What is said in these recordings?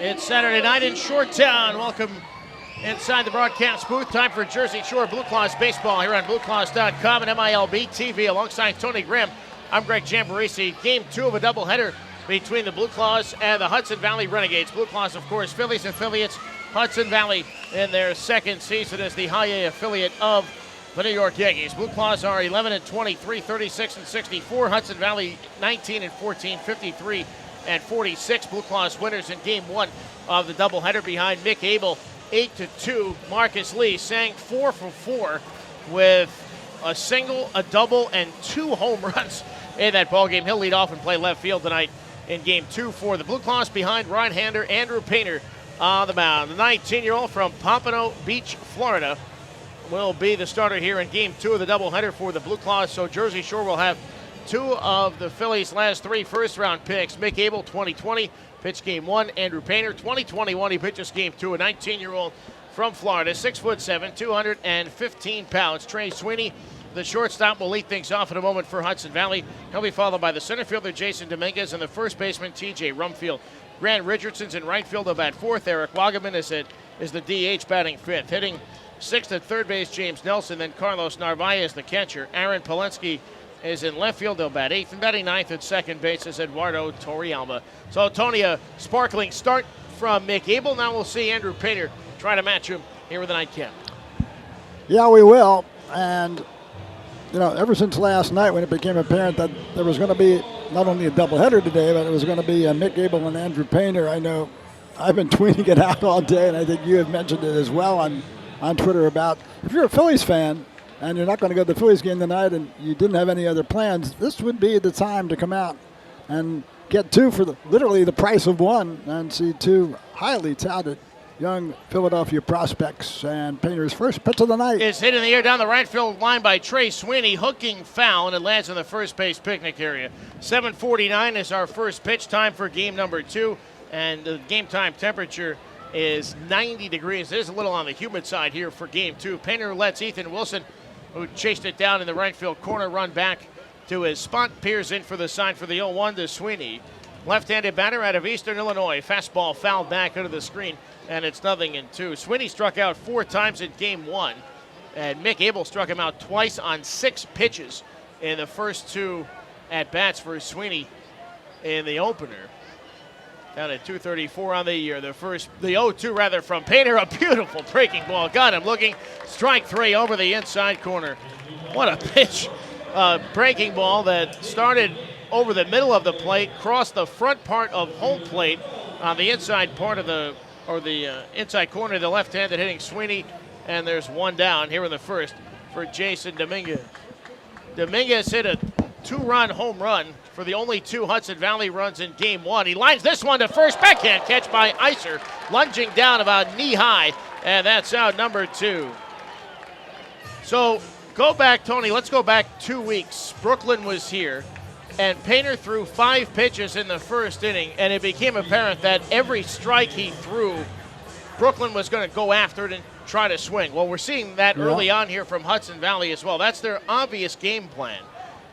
It's Saturday night in Shoretown. Welcome inside the broadcast booth. Time for Jersey Shore Blueclaws baseball here on BlueClaws.com and MILB TV. Alongside Tony Graham, I'm Greg Jamborisi. Game 2 of a doubleheader between the Blueclaws and the Hudson Valley Renegades. Blueclaws, of course, Phillies affiliates. Hudson Valley in their second season as the high A affiliate of the New York Yankees. Blueclaws are 11-23, 36-64. Hudson Valley 19-14, 53 and 46. Blueclaws winners in game 1 of the doubleheader behind Mick Abel 8-2. Marcus Lee sang 4 for 4 with a single, a double, and 2 home runs in that ballgame. He'll lead off and play left field tonight in game 2 for the Blueclaws behind right-hander Andrew Painter on the mound. The 19-year-old from Pompano Beach, Florida, will be the starter here in game 2 of the doubleheader for the Blueclaws. So Jersey Shore will have 2 of the Phillies' last 3 first-round picks. Mick Abel, 2020, pitched game 1. Andrew Painter, 2021, he pitches game 2. A 19-year-old from Florida, 6'7", 215 pounds. Trey Sweeney, the shortstop, will lead things off in a moment for Hudson Valley. He'll be followed by the center fielder, Jason Dominguez, and the first baseman, T.J. Rumfield. Grant Richardson's in right field, will bat 4th. Eric Wagaman is the DH, batting 5th. Hitting 6th at third base, James Nelson. Then Carlos Narvaez, the catcher. Aaron Polensky is in left field. They'll bat 8th. And batting 9th at second base is Eduardo Torrealba. So, Tony, a sparkling start from Mick Abel. Now we'll see Andrew Painter try to match him here with the nightcap. Yeah, we will. And, you know, ever since last night when it became apparent that there was going to be not only a doubleheader today, but it was going to be Mick Abel and Andrew Painter, I know I've been tweeting it out all day, and I think you have mentioned it as well on Twitter about if you're a Phillies fan and you're not going to go to the Phillies game tonight and you didn't have any other plans, this would be the time to come out and get 2 for literally the price of 1 and see 2 highly touted young Philadelphia prospects. And Painter's first pitch of the night is hit in the air down the right field line by Trey Sweeney, hooking foul, and it lands in the first base picnic area. 7:49 is our first pitch. Time for game number 2, and the game time temperature is 90 degrees. It is a little on the humid side here for game 2. Painter lets Ethan Wilson, who chased it down in the right field corner, run back to his spot. Peers in for the sign for the 0-1 to Sweeney. Left-handed batter out of Eastern Illinois. Fastball fouled back under the screen, and it's 0-2. Sweeney struck out 4 times in game 1, and Mick Abel struck him out twice on 6 pitches in the first 2 at-bats for Sweeney in the opener. Down at 234 on the year. The 0-2 from Painter. A beautiful breaking ball. Got him looking. Strike 3 over the inside corner. What a pitch. Breaking ball that started over the middle of the plate, crossed the front part of home plate on the inside part of the inside corner of the left-handed hitting Sweeney. And there's 1 down here in the first for Jason Dominguez. Dominguez hit a 2-run home run for the only 2 Hudson Valley runs in game 1. He lines this one to first. Backhand catch by Iser, lunging down about knee-high, and that's out number 2. So go back, Tony, let's go back 2 weeks. Brooklyn was here, and Painter threw 5 pitches in the first inning, and it became apparent that every strike he threw, Brooklyn was going to go after it and try to swing. Well, we're seeing that early on here from Hudson Valley as well. That's their obvious game plan.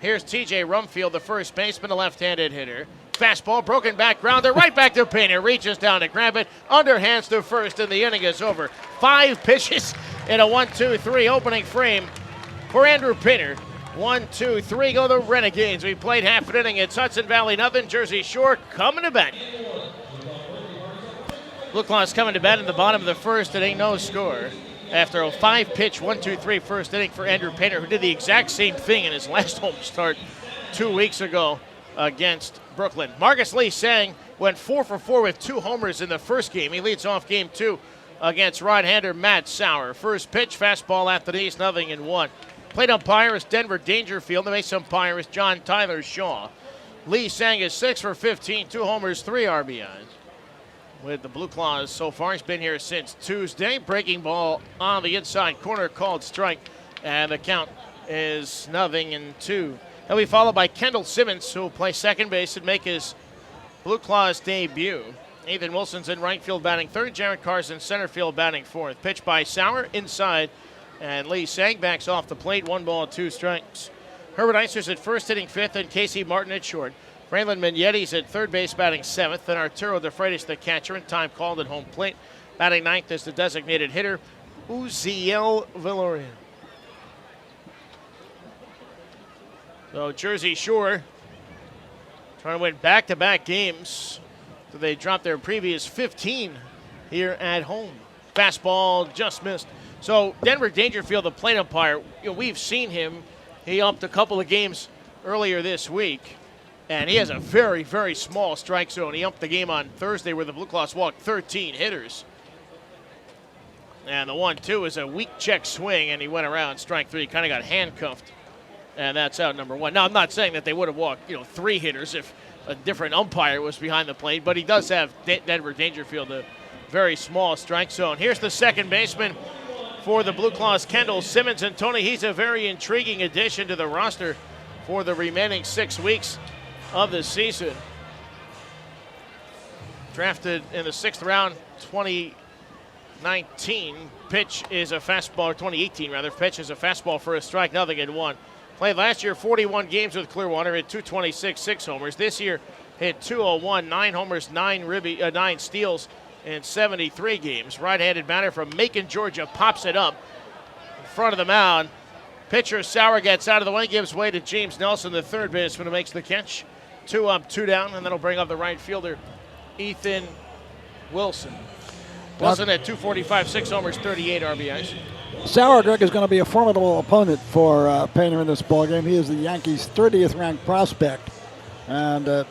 Here's T.J. Rumfield, the first baseman, a left-handed hitter. Fastball, broken back grounder, right back to Painter. Reaches down to grab it, underhands to first, and the inning is over. 5 pitches in a 1-2-3 opening frame for Andrew Painter. 1, 2, 3 go the Renegades. We played half an inning. It's Hudson Valley nothing. Jersey Shore coming to bat. Blueclaws coming to bat in the bottom of the first inning, no score. After a 5-pitch 1-2-3 first inning for Andrew Painter, who did the exact same thing in his last home start 2 weeks ago against Brooklyn. Marcus Lee sang, went 4 for 4 with 2 homers in the first game. He leads off game 2 against right-hander Matt Sauer. First pitch, fastball at the knees, 0-1. Plate umpire is Denver Dangerfield. The base umpire is John Tyler Shaw. Lee sang is 6 for 15, 2 homers, 3 RBIs. With the Blueclaws so far, he's been here since Tuesday. Breaking ball on the inside corner, called strike, and the count is 0-2. He'll be followed by Kendall Simmons, who will play second base and make his Blueclaws debut. Ethan Wilson's in right field batting 3rd. Jared Carson center field batting 4th. Pitch by Sauer inside, and Lee Sang backs off the plate. 1 ball, 2 strikes. Herbert Iser's at first, hitting 5th, and Casey Martin at short. Braylon Mignetti's at third base, batting 7th. Then Arturo De Freitas, the catcher, and time called at home plate. Batting 9th is the designated hitter, Uziel Villarreal. So Jersey Shore trying to win back-to-back games. So they dropped their previous 15 here at home. Fastball just missed. So Denver Dangerfield, the plate umpire, we've seen him. He upped a couple of games earlier this week, and he has a very, very small strike zone. He upped the game on Thursday where the Blueclaws walked 13 hitters. And the 1-2 is a weak check swing, and he went around strike 3. He kind of got handcuffed, and that's out number 1. Now, I'm not saying that they would have walked 3 hitters if a different umpire was behind the plate, but he does have Denver Dangerfield, a very small strike zone. Here's the second baseman for the Blueclaws, Kendall Simmons. And Tony, he's a very intriguing addition to the roster for the remaining 6 weeks of the season. Drafted in the 6th round, 2019. Pitch is a fastball, 2018 rather. Pitch is a fastball for a strike, nothing in 1. Played last year 41 games with Clearwater, hit 226, 6 homers. This year hit 201, 9 homers, 9 steals in 73 games. Right-handed batter from Macon, Georgia, pops it up in front of the mound. Pitcher Sauer gets out of the way, gives way to James Nelson, the third baseman, who makes the catch. 2 up, 2 down, and that'll bring up the right fielder, Ethan Wilson. Wilson at 245, 6 homers, 38 RBIs. Sauer, Greg, is going to be a formidable opponent for Painter in this ballgame. He is the Yankees' 30th ranked prospect, and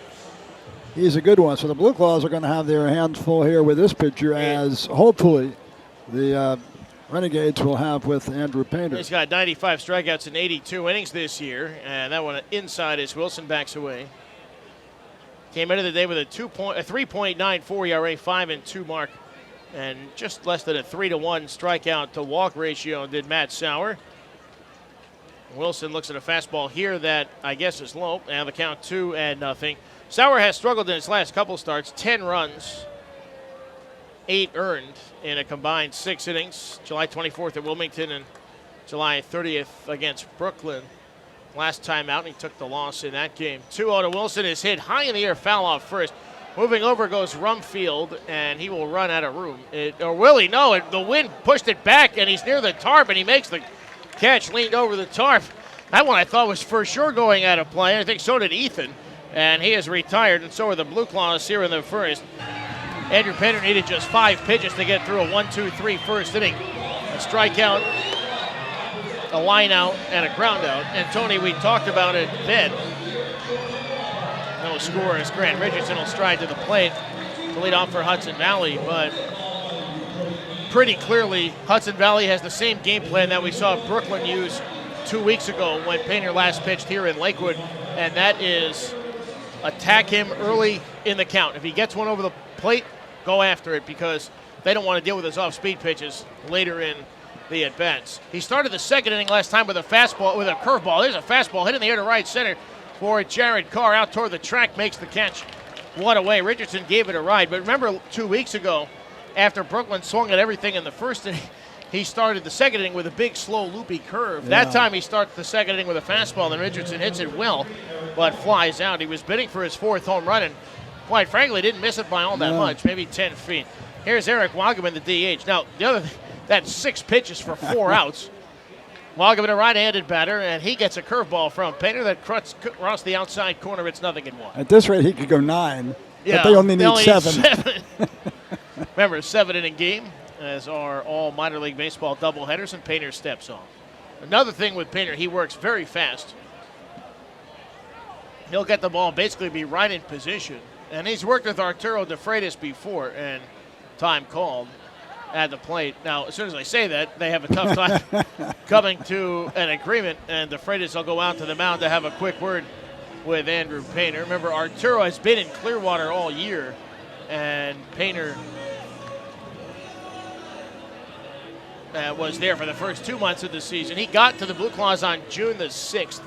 he's a good one. So the Blueclaws are going to have their hands full here with this pitcher, as hopefully the Renegades will have with Andrew Painter. He's got 95 strikeouts in 82 innings this year, and that one inside as Wilson backs away. Came into the day with a 3.94 ERA, 5-2 mark, and just less than a 3-to-1 strikeout to walk ratio did Matt Sauer. Wilson looks at a fastball here that I guess is low, and the count 2-0. Sauer has struggled in his last couple starts, 10 runs, 8 earned in a combined 6 innings. July 24th at Wilmington and July 30th against Brooklyn. Last time out, and he took the loss in that game. 2-0 to Wilson is hit high in the air, foul off first. Moving over goes Rumfield, and he will run out of room. Or will he? No, the wind pushed it back, and he's near the tarp, and he makes the catch, leaned over the tarp. That one I thought was for sure going out of play. I think so did Ethan, and he is retired, and so are the Blueclaws here in the first. Andrew Painter needed just 5 pitches to get through a 1-2-3 first inning. A strikeout, a line out, and a ground out. And Tony, we talked about it then. No score as Grant Richardson will stride to the plate to lead off for Hudson Valley, but pretty clearly Hudson Valley has the same game plan that we saw Brooklyn use 2 weeks ago when Painter last pitched here in Lakewood, and that is attack him early in the count. If he gets one over the plate, go after it, because they don't want to deal with his off-speed pitches later in the at-bats. He started the second inning last time with a fastball, with a curveball. There's a fastball hit in the air to right center for Jared Carr, out toward the track, makes the catch. One away. Richardson gave it a ride. But remember 2 weeks ago, after Brooklyn swung at everything in the first inning, he started the second inning with a big, slow, loopy curve. Yeah. That time he starts the second inning with a fastball, and Richardson hits it well, but flies out. He was bidding for his 4th home run, and quite frankly, didn't miss it by all that much, maybe 10 feet. Here's Eric Wagaman, the DH. Now, the other thing, that's 6 pitches for 4 outs. Wagaman, a right-handed batter, and he gets a curveball from Painter that across the outside corner. It's 0-1. At this rate, he could go 9, yeah, but they only need 7. Remember, a 7-inning game, as are all minor league baseball doubleheaders, and Painter steps off. Another thing with Painter, he works very fast. He'll get the ball, basically be right in position. And he's worked with Arturo De Freitas before, and time called at the plate. Now, as soon as I say that, they have a tough time coming to an agreement, and De Freitas will go out to the mound to have a quick word with Andrew Painter. Remember, Arturo has been in Clearwater all year, and Painter was there for the first 2 months of the season. He got to the Blueclaws on June the 6th,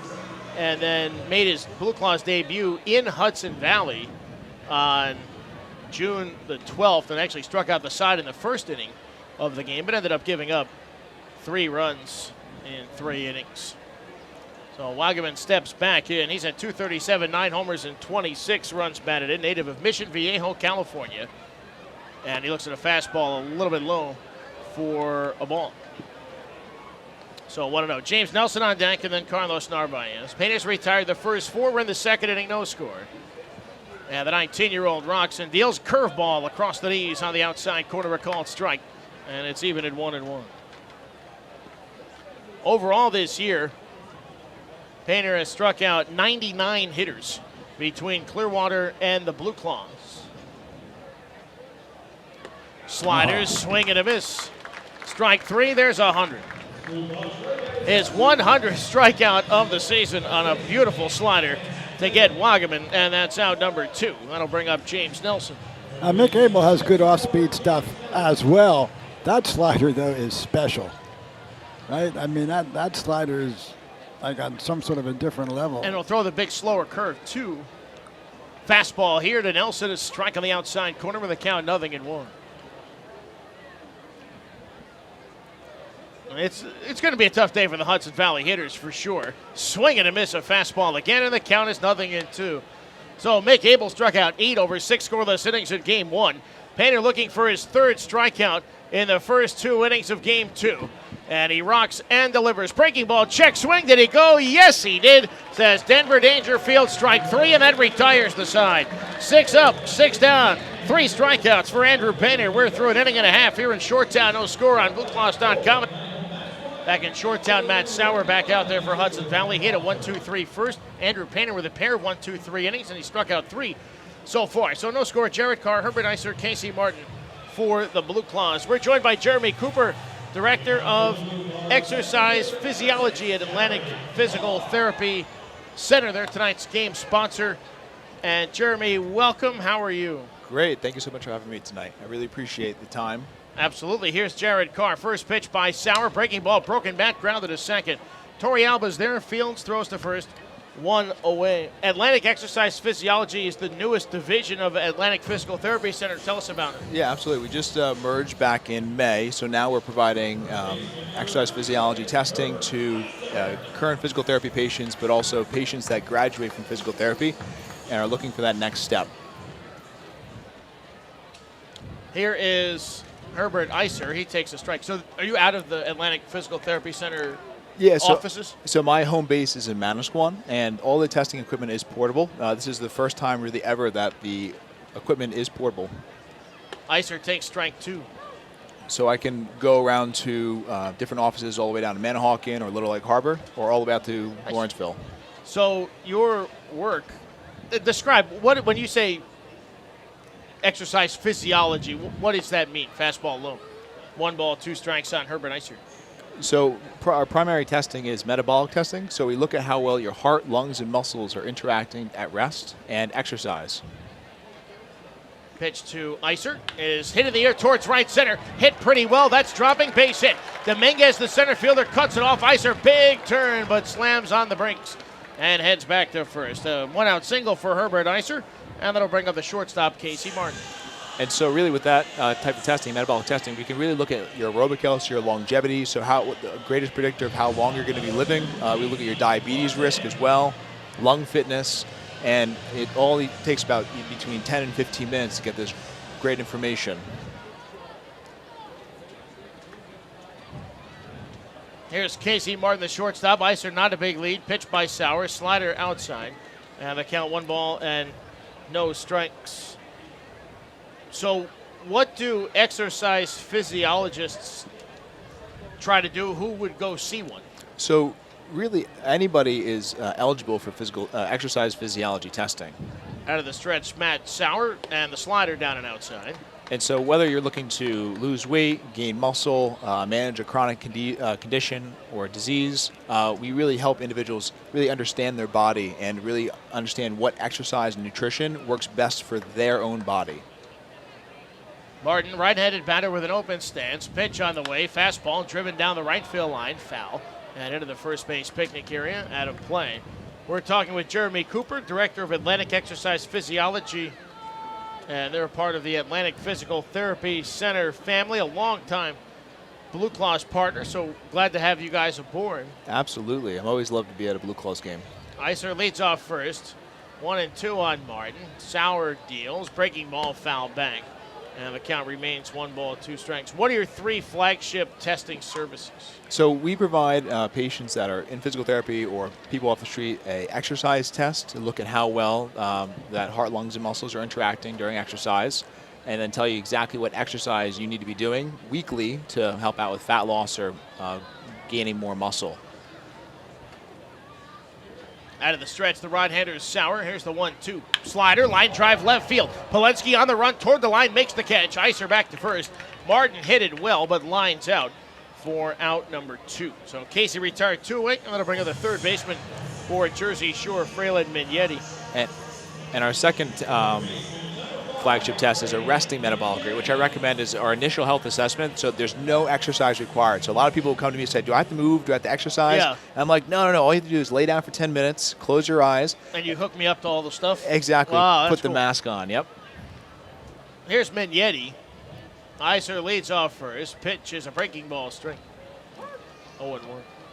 and then made his Blueclaws debut in Hudson Valley on June the 12th, and actually struck out the side in the first inning of the game, but ended up giving up 3 runs in 3 innings. So Wagaman steps back in. He's at 237, 9 homers and 26 runs batted in, native of Mission Viejo, California. And he looks at a fastball a little bit low for a ball. So 1-0. James Nelson on deck, and then Carlos Narvaez. Pena's retired the first 4. We're in the second inning, no score. And the 19-year-old rocks and deals curveball across the knees on the outside corner, a called strike. And it's even at 1-1. Overall this year, Painter has struck out 99 hitters between Clearwater and the Blueclaws. Sliders, swing and a miss. Strike 3, there's 100. His 100th strikeout of the season on a beautiful slider to get Wagaman, and that's out number 2. That'll bring up James Nelson. Mick Abel has good off-speed stuff as well. That slider, though, is special, right? I mean, that slider is like on some sort of a different level. And he'll throw the big slower curve, too. Fastball here to Nelson, a strike on the outside corner with a count 0-1. It's going to be a tough day for the Hudson Valley hitters for sure. Swing and a miss, a fastball again, and the count is 0-2. So Mick Abel struck out 8 over 6 scoreless innings in Game 1. Painter looking for his 3rd strikeout in the first 2 innings of Game 2. And he rocks and delivers. Breaking ball, check swing. Did he go? Yes, he did. Says Denver Dangerfield, strike 3, and that retires the side. 6 up, 6 down. 3 strikeouts for Andrew Painter. We're through an inning and a half here in Shoretown. No score on Blueclaws.com. Back in Shoretown, Matt Sauer back out there for Hudson Valley. He hit a 1-2-3 first. Andrew Painter with a pair of 1-2-3 innings, and he struck out 3 so far. So no score. Jared Carr, Herbert Iser, Casey Martin for the Blueclaws. We're joined by Jeremy Cooper, Director of Exercise Physiology at Atlantic Physical Therapy Center. They're tonight's game sponsor. And Jeremy, welcome. How are you? Great. Thank you so much for having me tonight. I really appreciate the time. Absolutely. Here's Jared Carr. First pitch by Sauer. Breaking ball, broken bat, grounded to second. Torrey Alba's there. Fields throws to first. 1 away. Atlantic Exercise Physiology is the newest division of Atlantic Physical Therapy Center. Tell us about it. Yeah, absolutely. We just merged back in May, so now we're providing exercise physiology testing to current physical therapy patients, but also patients that graduate from physical therapy and are looking for that next step. Here is Herbert Iser. He takes a strike. So are you out of the Atlantic Physical Therapy Center offices? So my home base is in Manasquan, and all the testing equipment is portable. This is the first time really ever that the equipment is portable. Iser takes strike 2. So I can go around to different offices all the way down to Manahawkin or Little Lake Harbor, or all the way out to Lawrenceville. So your work, describe, when you say exercise physiology, what does that mean? Fastball low. 1 ball, 2 strikes on Herbert Iser. So our primary testing is metabolic testing. So we look at how well your heart, lungs, and muscles are interacting at rest and exercise. Pitch to Iser is hit in the air towards right center. Hit pretty well. That's dropping. Base hit. Dominguez, the center fielder, cuts it off. Iser, big turn, but slams on the brakes and heads back to first. 1-out single for Herbert Iser, and that'll bring up the shortstop, Casey Martin. And so really with that type of testing, metabolic testing, we can really look at your aerobic health, your longevity, so what the greatest predictor of how long you're going to be living. We look at your diabetes risk as well, lung fitness, and it only takes about between 10 and 15 minutes to get this great information. Here's Casey Martin, the shortstop. Iser not a big lead. Pitch by Sauer, slider outside. And the count 1 ball and no strikes. So what do exercise physiologists try to do? Who would go see one? So really anybody is eligible for physical exercise physiology testing. Out of the stretch, Matt Sauer, and the slider down and outside. And so whether you're looking to lose weight, gain muscle, manage a chronic condition or disease, we really help individuals really understand their body and really understand what exercise and nutrition works best for their own body. Martin, right-handed batter with an open stance. Pitch on the way. Fastball driven down the right field line. Foul. And into the first base picnic area. Out of play. We're talking with Jeremy Cooper, Director of Atlantic Exercise Physiology. And they're a part of the Atlantic Physical Therapy Center family. A long time Blueclaws partner, so glad to have you guys aboard. Absolutely. I'm always love to be at a Blueclaws game. Iser leads off first. 1-2 on Martin. Sauer deals. Breaking ball, foul back. And the count remains 1-2 What are your 3 flagship testing services? So we provide patients that are in physical therapy or people off the street a exercise test to look at how well that heart, lungs, and muscles are interacting during exercise, and then tell you exactly what exercise you need to be doing weekly to help out with fat loss or gaining more muscle. Out of the stretch, the right-hander is Sauer. Here's the 1-2 slider. Line drive left field. Polensky on the run toward the line, makes the catch. Iser back to first. Martin hit it well, but lines out for out number 2. So Casey retired 2 away. I'm going to bring up the third baseman for Jersey Shore, Fralin Mignetti. And our second flagship test is a resting metabolic rate, which I recommend is our initial health assessment, so there's no exercise required. So a lot of people will come to me and say, do I have to move? Do I have to exercise? Yeah. And I'm like, no. All you have to do is lay down for 10 minutes, close your eyes. And you hook me up to all the stuff? Exactly. Wow, put the cool. mask on, yep. Here's Mignetti. Iser leads off first. Pitch is a breaking ball straight. 0-1.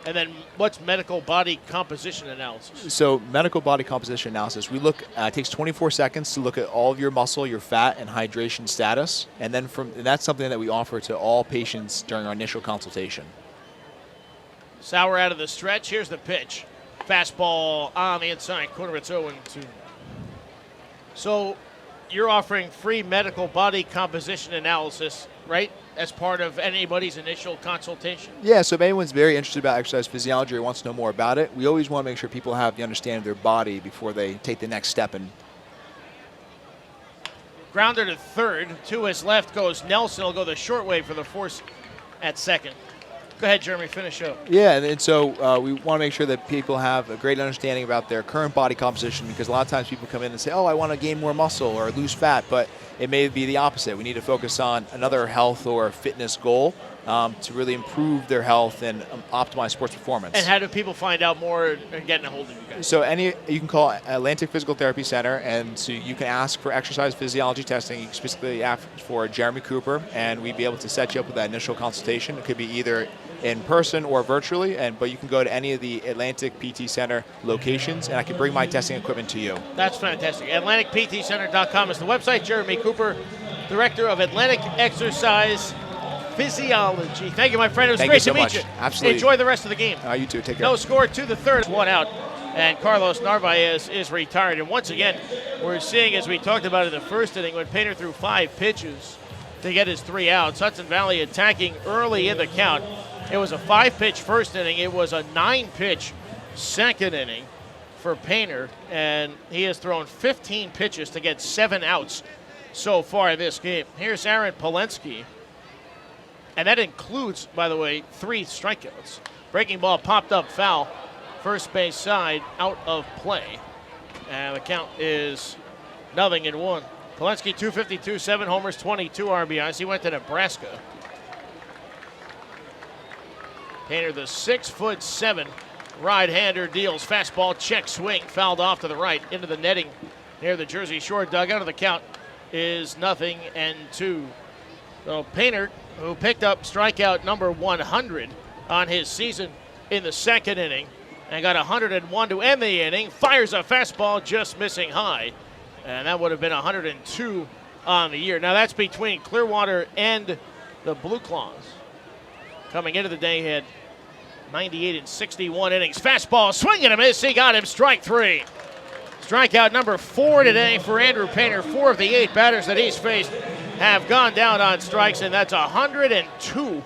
And then what's medical body composition analysis? So medical body composition analysis, we look, it takes 24 seconds to look at all of your muscle, your fat, and hydration status. And then and that's something that we offer to all patients during our initial consultation. Sauer out of the stretch. Here's the pitch. Fastball on the inside corner. It's 0-2. So you're offering free medical body composition analysis, right, as part of anybody's initial consultation? Yeah, so if anyone's very interested about exercise physiology or wants to know more about it, we always want to make sure people have the understanding of their body before they take the next step. And grounder to third. To his left goes Nelson. He'll go the short way for the force at second. Go ahead, Jeremy, finish up. Yeah, and so we want to make sure that people have a great understanding about their current body composition, because a lot of times people come in and say, oh, I want to gain more muscle or lose fat, but it may be the opposite. We need to focus on another health or fitness goal to really improve their health and optimize sports performance. And how do people find out more and get a hold of you guys? So you can call Atlantic Physical Therapy Center, and so you can ask for exercise physiology testing. You can specifically ask for Jeremy Cooper, and we'd be able to set you up with that initial consultation. It could be either in person or virtually, but you can go to any of the Atlantic PT Center locations, and I can bring my testing equipment to you. That's fantastic. AtlanticPTCenter.com is the website. Jeremy Cooper, Director of Atlantic Exercise Physiology. Thank you, my friend. It was great to meet you. Absolutely. Enjoy the rest of the game. You too. Take care. No score to the third. 1 out. And Carlos Narvaez is retired. And once again, we're seeing, as we talked about in the first inning, when Painter threw 5 pitches to get his 3 outs, Hudson Valley attacking early in the count. It was a 5-pitch first inning. It was a 9-pitch second inning for Painter. And he has thrown 15 pitches to get 7 outs so far this game. Here's Aaron Polensky. And that includes, by the way, 3 strikeouts. Breaking ball popped up foul. First base side out of play. And the count is 0-1. Polensky 252, 7 homers, 22 RBIs. He went to Nebraska. Painter, the 6'7" right-hander, deals fastball, check swing, fouled off to the right into the netting near the Jersey Shore dugout. Of the count is 0-2. So Painter, who picked up strikeout number 100 on his season in the second inning and got 101 to end the inning, fires a fastball just missing high, and that would have been 102 on the year. Now that's between Clearwater and the Blueclaws. Coming into the day, he had 98 and 61 innings. Fastball, swing and a miss. He got him, strike 3. Strikeout number 4 today for Andrew Painter. 4 of the 8 batters that he's faced have gone down on strikes, and that's 102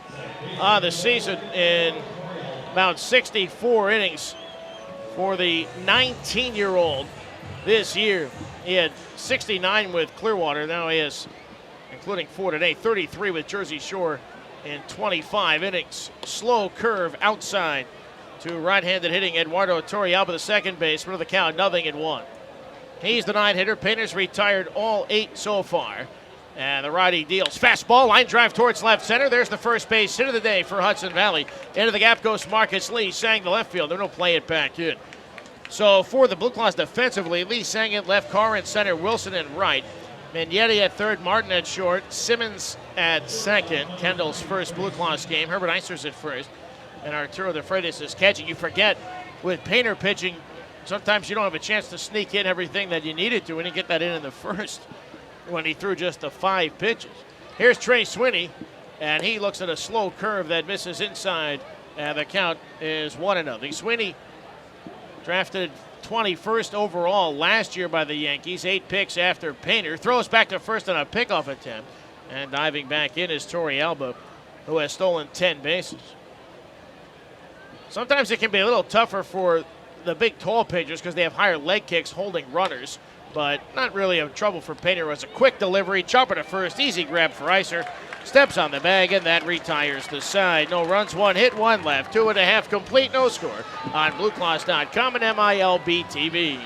on the season in about 64 innings for the 19-year-old this year. He had 69 with Clearwater. Now he has, including 4 today, 33 with Jersey Shore in 25 innings. Slow curve outside to right-handed hitting Eduardo Torrealba, the second baseman. Of the count, 0-1. He's the 9-hitter. Painter's retired all 8 so far. And the righty deals. Fastball, line drive towards left center. There's the first base hit of the day for Hudson Valley. Into the gap goes Marcus Lee, sang to left field. They're going to play it back in. So for the Blueclaws defensively, Lee sang it left, Carr in center, Wilson in right. Mignetti at third, Martin at short, Simmons at second. Kendall's first Blueclaws game. Herbert Eiser's at first. And Arturo De Freitas is catching. You forget, with Painter pitching, sometimes you don't have a chance to sneak in everything that you needed to, and he get that in the first when he threw just the 5 pitches. Here's Trey Swinney, and he looks at a slow curve that misses inside, and the count is 1-0. Swinney drafted 21st overall last year by the Yankees, 8 picks after Painter. Throws back to first on a pickoff attempt, and diving back in is Torey Alba, who has stolen 10 bases. Sometimes it can be a little tougher for the big tall pitchers because they have higher leg kicks holding runners, but not really a trouble for Painter. It was a quick delivery, chopper to first, easy grab for Eiser, steps on the bag, and that retires the side. No runs, 1 hit, 1 left, 2.5 complete, no score on BlueClaws.com and MILB TV.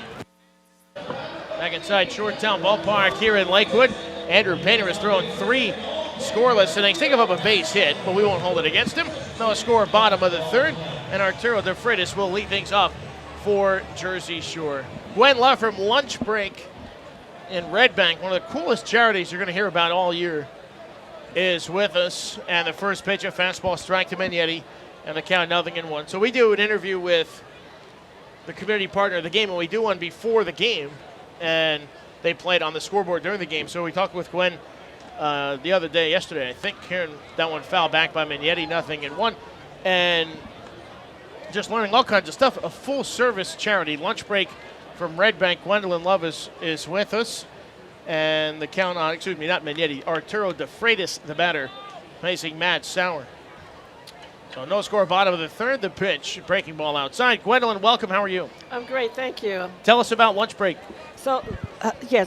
Back inside Shoretown Ballpark here in Lakewood. Andrew Painter has thrown 3 scoreless innings. Think of a base hit, but we won't hold it against him. No score, bottom of the third, and Arturo De Freitas will lead things off for Jersey Shore. Gwen Love from Lunch Break in Red Bank, one of the coolest charities you're going to hear about all year, is with us. And the first pitch, a fastball strike to Mignetti, and the count 0-1. So we do an interview with the community partner of the game, and we do one before the game, and they played on the scoreboard during the game. So we talked with Gwen yesterday, I think, hearing that one foul back by Mignetti, 0-1, and just learning all kinds of stuff. A full-service charity, Lunch Break from Red Bank. Gwendolyn Love is with us, and the count on, not Mignetti, Arturo De Freitas, the batter, facing Matt Sauer. So no score, bottom of the third. The pitch, breaking ball outside. Gwendolyn, welcome. How are you? I'm great, thank you. Tell us about Lunch Break. So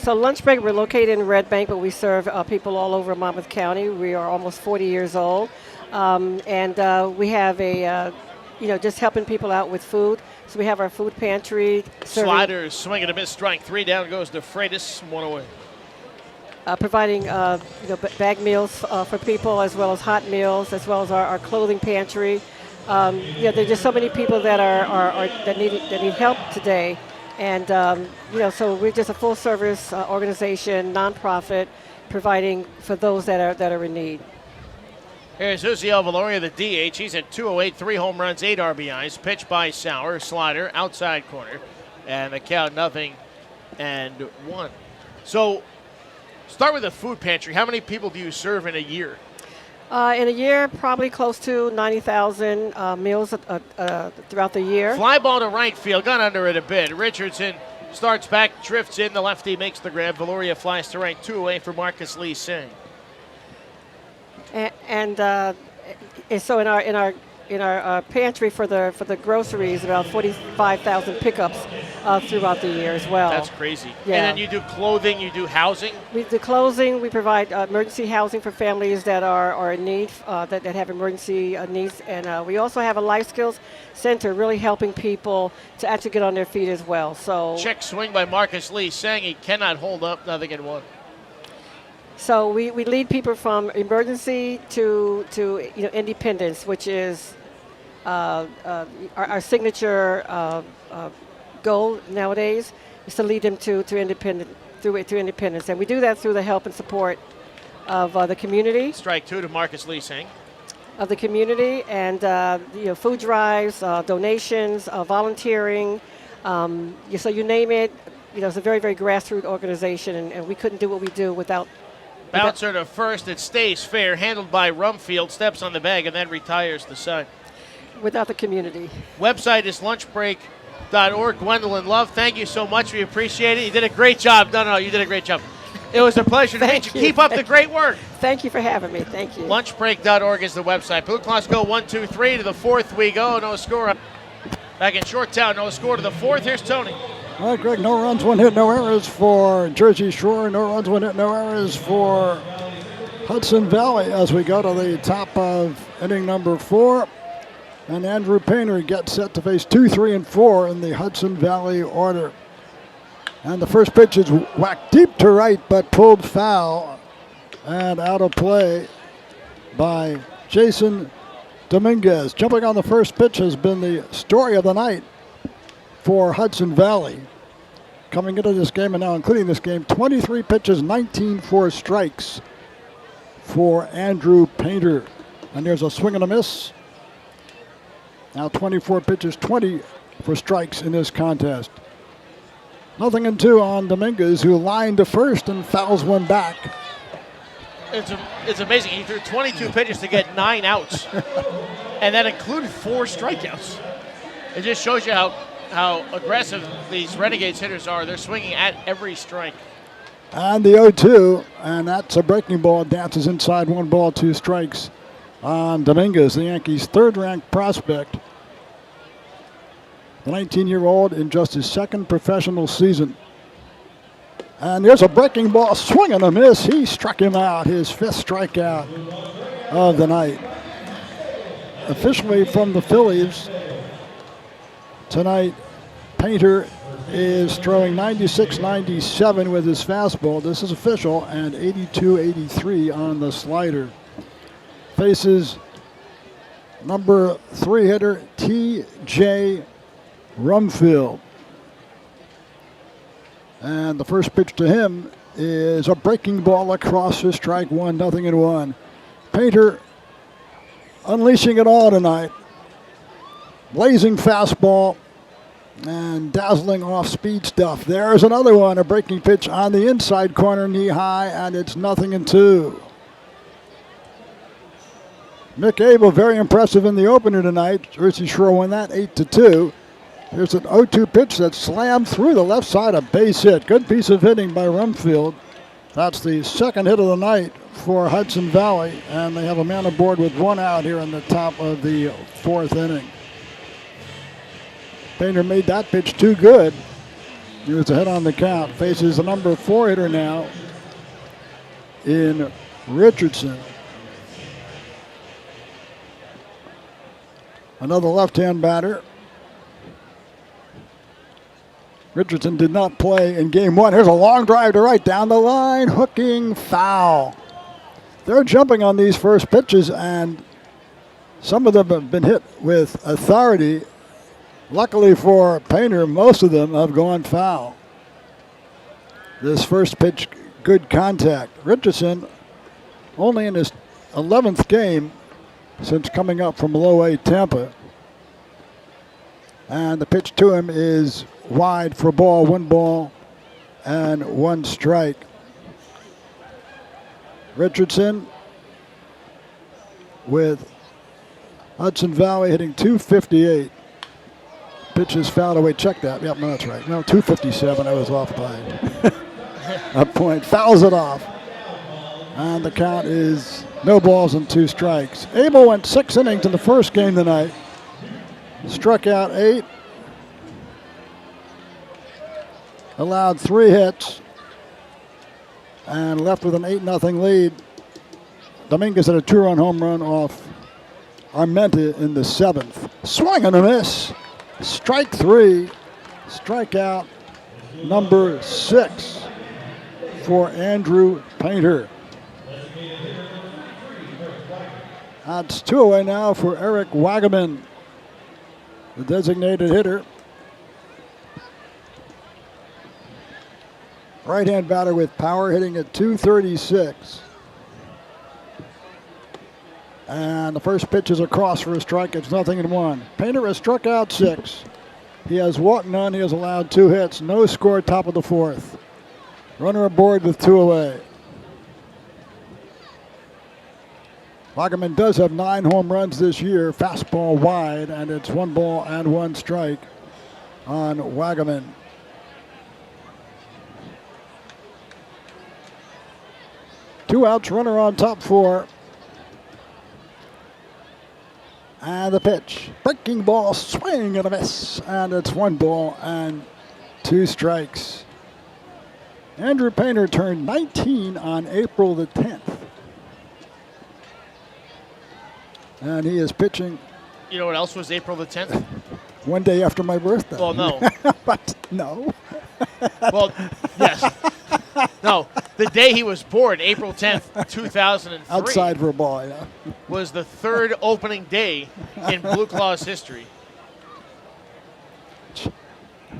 Lunch Break, we're located in Red Bank, but we serve people all over Monmouth County. We are almost 40 years old, and we have just helping people out with food. So we have our food pantry. Sliders, swing and a miss, strike 3. Down goes De Freitas, 1 away. Providing bag meals for people, as well as hot meals, as well as our clothing pantry. There's just so many people that that need help today, and so we're just a full service organization, nonprofit, providing for those that are in need. Here's Uziel Valoria, the DH. He's at 208, 3 home runs, 8 RBIs. Pitch by Sauer, slider, outside corner, and the count 0-1. So, start with the food pantry. How many people do you serve in a year? In a year, probably close to 90,000 meals throughout the year. Fly ball to right field, got under it a bit. Richardson starts back, drifts in. The lefty makes the grab. Valoria flies to right, 2 away for Marcus Lee Singh. And so in our pantry for the groceries, about 45,000 pickups throughout the year as well. That's crazy. Yeah. And then you do clothing, you do housing? We do clothing. We provide emergency housing for families that are in need, that have emergency needs. And we also have a life skills center really helping people to actually get on their feet as well. So check swing by Marcus Lee Singh. He cannot hold up, 0-1. So we lead people from emergency to independence, which is our signature goal nowadays, is to lead them to independence, and we do that through the help and support of the community. Strike 2 to Marcus Lee Singh. Of the community, and food drives, donations, volunteering. So you name it. It's a very, very grassroots organization, and we couldn't do what we do without. Bouncer to first, it stays fair, handled by Rumfield, steps on the bag, and then retires the side. Without the community. Website is lunchbreak.org. Gwendolyn Love, thank you so much. We appreciate it. You did a great job. No, you did a great job. It was a pleasure to meet you. Keep up the great work. Thank you for having me. Thank you. Lunchbreak.org is the website. Blueclaws go 1-2-3 to the fourth. We go. No score. Back in Shoretown, no score to the fourth. Here's Tony. All right, Greg, no runs, 1 hit, no errors for Jersey Shore. No runs, 1 hit, no errors for Hudson Valley as we go to the top of inning number 4. And Andrew Painter gets set to face 2, 3, and 4 in the Hudson Valley order. And the first pitch is whacked deep to right, but pulled foul and out of play by Jason Dominguez. Jumping on the first pitch has been the story of the night for Hudson Valley. coming into this game and now including this game, 23 pitches, 19 for strikes for Andrew Painter. And there's a swing and a miss. Now 24 pitches, 20 for strikes in this contest. 0-2 on Dominguez, who lined to first and fouls one back. It's amazing. He threw 22 pitches to get 9 outs, and that included 4 strikeouts. It just shows you how aggressive these Renegades hitters are. They're swinging at every strike. And the 0-2, and that's a breaking ball. Dances inside, 1 ball, 2 strikes on Dominguez, the Yankees' third-ranked prospect. The 19-year-old in just his second professional season. And there's a breaking ball, swing and a miss. He struck him out, his 5th strikeout of the night. Officially from the Phillies tonight, Painter is throwing 96-97 with his fastball. This is official, and 82-83 on the slider. Faces number 3 hitter T.J. Rumfield. And the first pitch to him is a breaking ball across for strike 1, 0-1. Painter unleashing it all tonight. Blazing fastball and dazzling off-speed stuff. There's another one, a breaking pitch on the inside corner, knee high, and it's 0-2. Mick Abel, very impressive in the opener tonight. Jersey Shore won that 8-2. Here's an 0-2 pitch that slammed through the left side, a base hit. Good piece of hitting by Rumfield. That's the second hit of the night for Hudson Valley, and they have a man aboard with 1 out here in the top of the 4th inning. Painter made that pitch too good. He was ahead on the count. Faces the number 4 hitter now in Richardson. Another left-hand batter. Richardson did not play in game 1. Here's a long drive to right down the line, hooking foul. They're jumping on these first pitches, and some of them have been hit with authority. Luckily for Painter, most of them have gone foul. This first pitch, good contact. Richardson, only in his 11th game since coming up from low A Tampa. And the pitch to him is wide for ball, 1 ball and 1 strike. Richardson with Hudson Valley hitting .258. Pitch is fouled away. Check that. Yep, no, that's right. No, .257. I was off by a point. Fouls it off. And the count is no balls and 2 strikes. Abel went 6 innings in the first game tonight. Struck out 8. Allowed 3 hits. And left with an 8-0 lead. Dominguez had a 2-run home run off Armenta in the 7th. Swing and a miss. Strike 3. Strikeout number 6 for Andrew Painter. That's 2 away now for Eric Wagaman, the designated hitter. Right-hand batter with power, hitting at .236. And the first pitch is across for a strike. It's 0-1. Painter has struck out 6. He has walked none. He has allowed 2 hits. No score, top of the 4th. Runner aboard with 2 away. Wagaman does have 9 home runs this year. Fastball wide, and it's 1 ball and 1 strike on Wagaman. Two outs, runner on top 4. And the pitch. Breaking ball, swing and a miss. And it's 1 ball and 2 strikes. Andrew Painter turned 19 on April the 10th. And he is pitching. You know what else was April the 10th? One day after my birthday. Well, no. But no. Well, yes. No, the day he was born, April 10th, 2003. Outside for a ball, yeah. Was the 3rd opening day in Blueclaws history.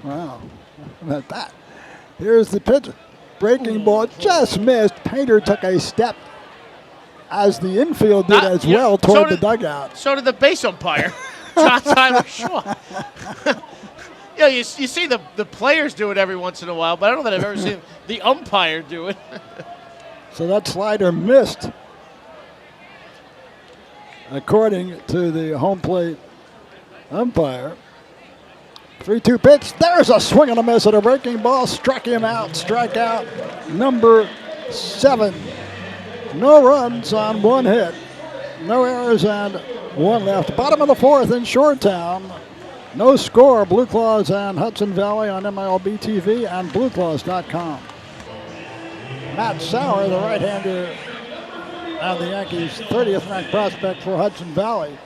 Wow. How about that? Here's the pitch. Breaking ball just missed. Painter took a step, as the infield did as well, toward the dugout. So did the base umpire, John Tyler Shaw. You see the players do it every once in a while, but I don't know that I've ever seen the umpire do it. So that slider missed, according to the home plate umpire. 3-2 pitch. There's a swing and a miss at a breaking ball. Struck him out. Strikeout number 7. No runs on 1 hit. No errors and 1 left. Bottom of the 4th in Shoretown. No score. Blueclaws and Hudson Valley on MLB TV and Blueclaws.com. Matt Sauer, the right-hander and the Yankees' 30th ranked prospect for Hudson Valley,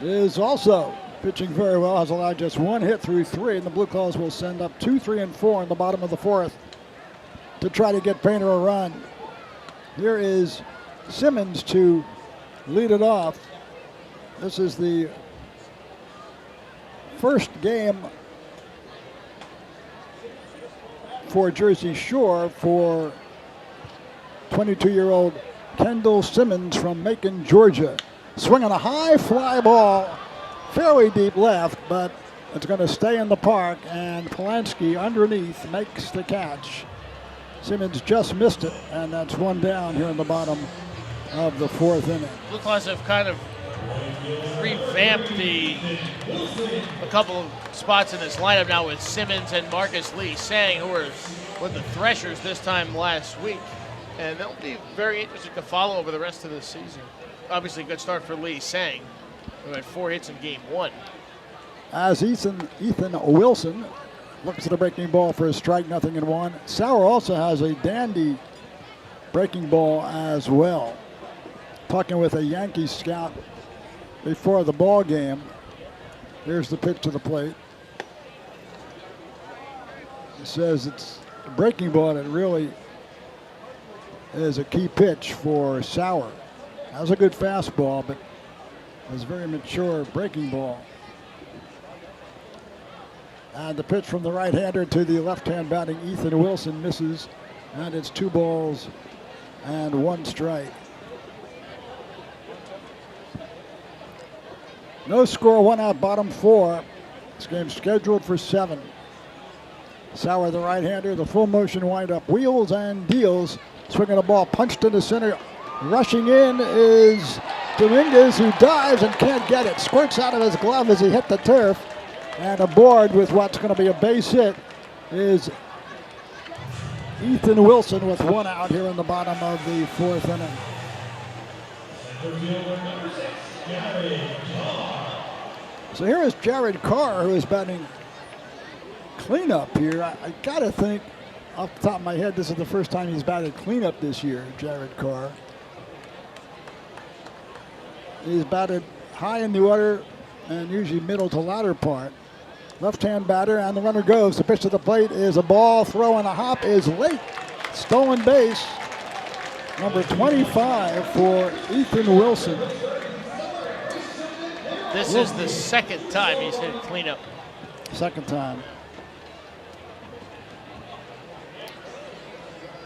is also pitching very well. Has allowed just 1 hit through 3, and the Blueclaws will send up 2, 3, and 4 in the bottom of the 4th to try to get Painter a run. Here is Simmons to lead it off. This is the first game for Jersey Shore for 22-year-old Kendall Simmons from Macon, Georgia. Swinging a high fly ball, fairly deep left, but it's going to stay in the park, and Polanski underneath makes the catch. Simmons just missed it, and that's 1 down here in the bottom of the 4th inning. Blueclaws have kind of revamped a couple of spots in this lineup now with Simmons and Marcus Lee Sang, who were with the Threshers this time last week. And they'll be very interesting to follow over the rest of the season. Obviously, a good start for Lee Sang, who had 4 hits in game 1. As Ethan Wilson looks at a breaking ball for a strike, 0-1. Sauer also has a dandy breaking ball as well. Talking with a Yankee scout before the ball game. Here's the pitch to the plate. He says it's a breaking ball that really is a key pitch for Sauer. Has a good fastball, but has a very mature breaking ball. And the pitch from the right-hander to the left-hand batting Ethan Wilson misses, and it's 2 balls and 1 strike. No score, 1 out, bottom 4. This game's scheduled for 7. Sauer, the right-hander, the full motion windup, wheels and deals. Swinging a ball punched into center. Rushing in is Dominguez, who dives and can't get it. Squirts out of his glove as he hit the turf. And aboard with what's going to be a base hit is Ethan Wilson with 1 out here in the bottom of the 4th inning. So here is Jared Carr, who is batting cleanup here. I got to think, off the top of my head, this is the first time he's batted cleanup this year, Jared Carr. He's batted high in the order and usually middle to latter part. Left-hand batter, and the runner goes. The pitch to the plate is a ball. Throw and a hop is late. Stolen base. Number 25 for Ethan Wilson. This is the second time he's hit cleanup. Second time.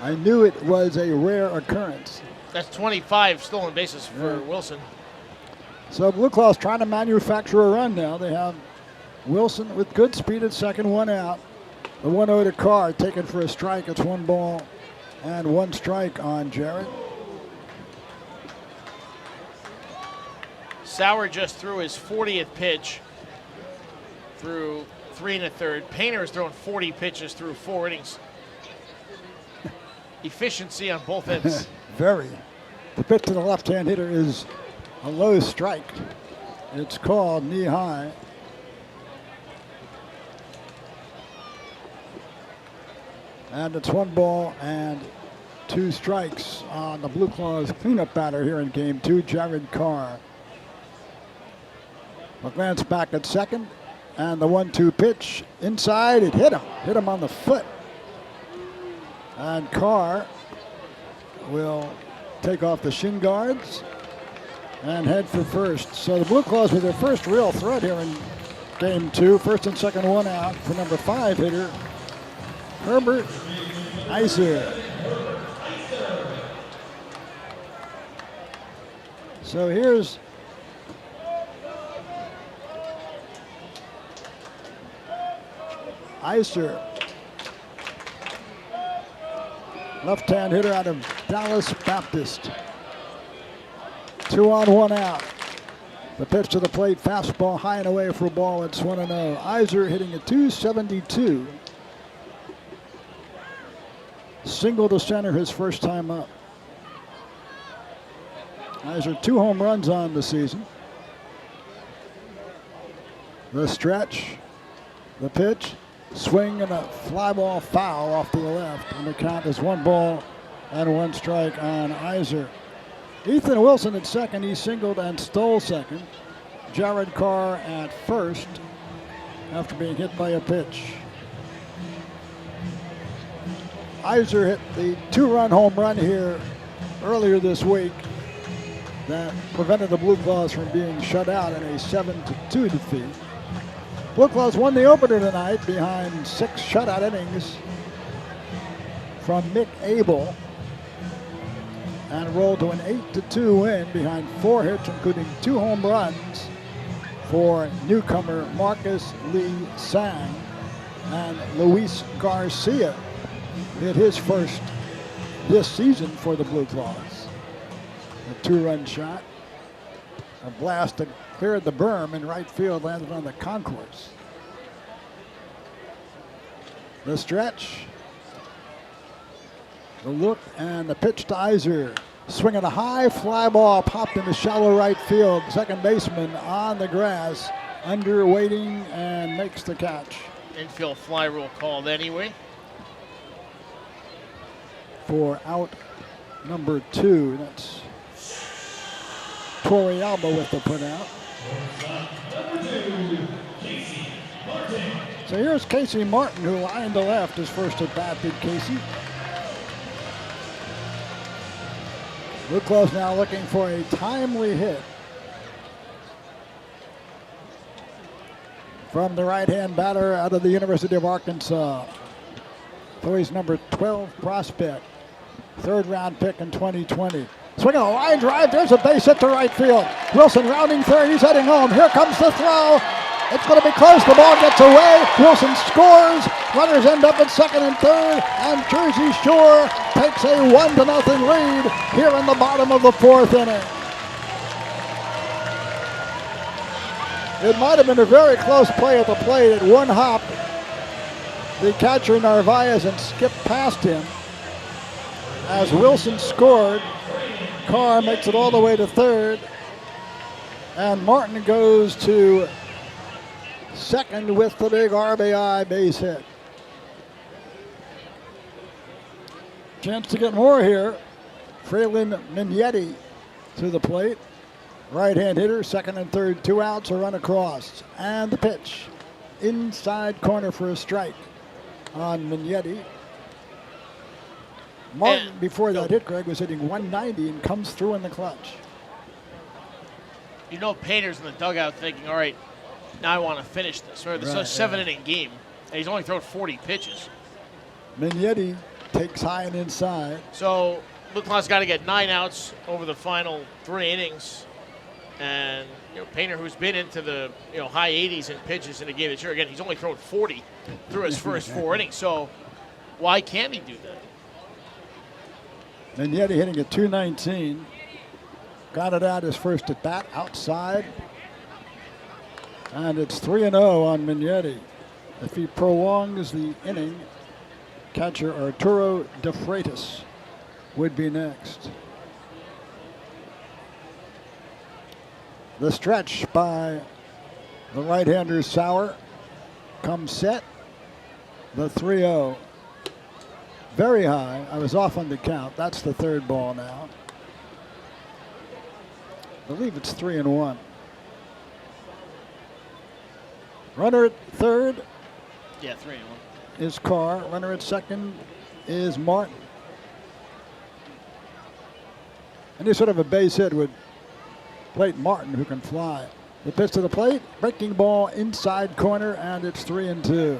I knew it was a rare occurrence. That's 25 stolen bases for Wilson. So Blueclaws trying to manufacture a run now. They have Wilson with good speed at second, 1 out. The 1-0 to Carr, taken for a strike. It's 1 ball and 1 strike on Jared. Sauer just threw his 40th pitch through 3 1/3. Painter has thrown 40 pitches through 4 innings. Efficiency on both ends. Very. The pitch to the left-hand hitter is a low strike. It's called knee high. And it's 1 ball and 2 strikes on the Blueclaws cleanup batter here in game 2, Jared Carr. A glance back at second, and the 1-2 pitch inside. It hit him on the foot. And Carr will take off the shin guards and head for first. So the Blueclaws with their first real threat here in game 2. First and second, 1 out for number 5 hitter Herbert Iser. So here's Iser, left-hand hitter out of Dallas Baptist. 2 on, 1 out. The pitch to the plate, fastball high and away for a ball. It's 1-0. Iser hitting a .272. Single to center his first time up. Iser 2 home runs on the season. The stretch, the pitch, swing, and a fly ball foul off to the left. And the count is 1 ball and 1 strike on Iser. Ethan Wilson at second. He singled and stole second. Jared Carr at first after being hit by a pitch. Iser hit the 2-run home run here earlier this week that prevented the Blueclaws from being shut out in a 7-2 defeat. Blueclaws won the opener tonight behind 6 shutout innings from Mick Abel and rolled to an 8-2 win behind 4 hits, including 2 home runs for newcomer Marcus Lee Sang, and Luis Garcia hit his first this season for the Blueclaws. A 2-run shot, a blast that cleared the berm in right field, landed on the concourse. The stretch, the look, and the pitch to Iser. Swinging a high fly ball, popped into shallow right field. Second baseman on the grass, under waiting, and makes the catch. Infield fly rule called anyway. For out number 2. That's Torrealba with the put out. So here's Casey Martin, who lined to left his first at bat. Did Casey? Blueclaws now looking for a timely hit from the right-hand batter out of the University of Arkansas. Phillies number 12 prospect, 3rd round pick in 2020. Swinging a line drive, there's a base hit to right field. Wilson rounding third, he's heading home. Here comes the throw. It's going to be close, the ball gets away. Wilson scores, runners end up at second and third, and Jersey Shore takes a 1-0 lead here in the bottom of the 4th inning. It might have been a very close play at the plate. At one hop, the catcher Narvaez and skipped past him. As Wilson scored, Carr makes it all the way to third, and Martin goes to second with the big RBI base hit. Chance to get more here. Fralin Mignetti to the plate. Right-hand hitter, second and third, 2 outs, a run across. And the pitch. Inside corner for a strike on Mignetti. Martin, before that hit, Greg, was hitting 190 and comes through in the clutch. You know, Painter's in the dugout thinking, all right, now I want to finish this. Or this is a 7-inning game, and he's only thrown 40 pitches. Mignetti takes high and inside. So Blueclaws got to get 9 outs over the final 3 innings. And Painter, who's been into the high 80s in pitches in a game this year, again, he's only thrown 40 through his first 4 innings. So why can't he do that? Mignetti hitting a .219. Got it out his first at bat outside. And it's 3-0 on Mignetti. If he prolongs the inning, catcher Arturo De Freitas would be next. The stretch by the right-hander Sauer comes set. The 3-0. Very high. I was off on the count. That's the 3rd ball now. I believe it's 3-1. Runner at third. Yeah, 3-1. Is Carr. Runner at second is Martin. Any sort of a base hit would plate Martin, who can fly. The pitch to the plate, breaking ball inside corner, and it's 3-2.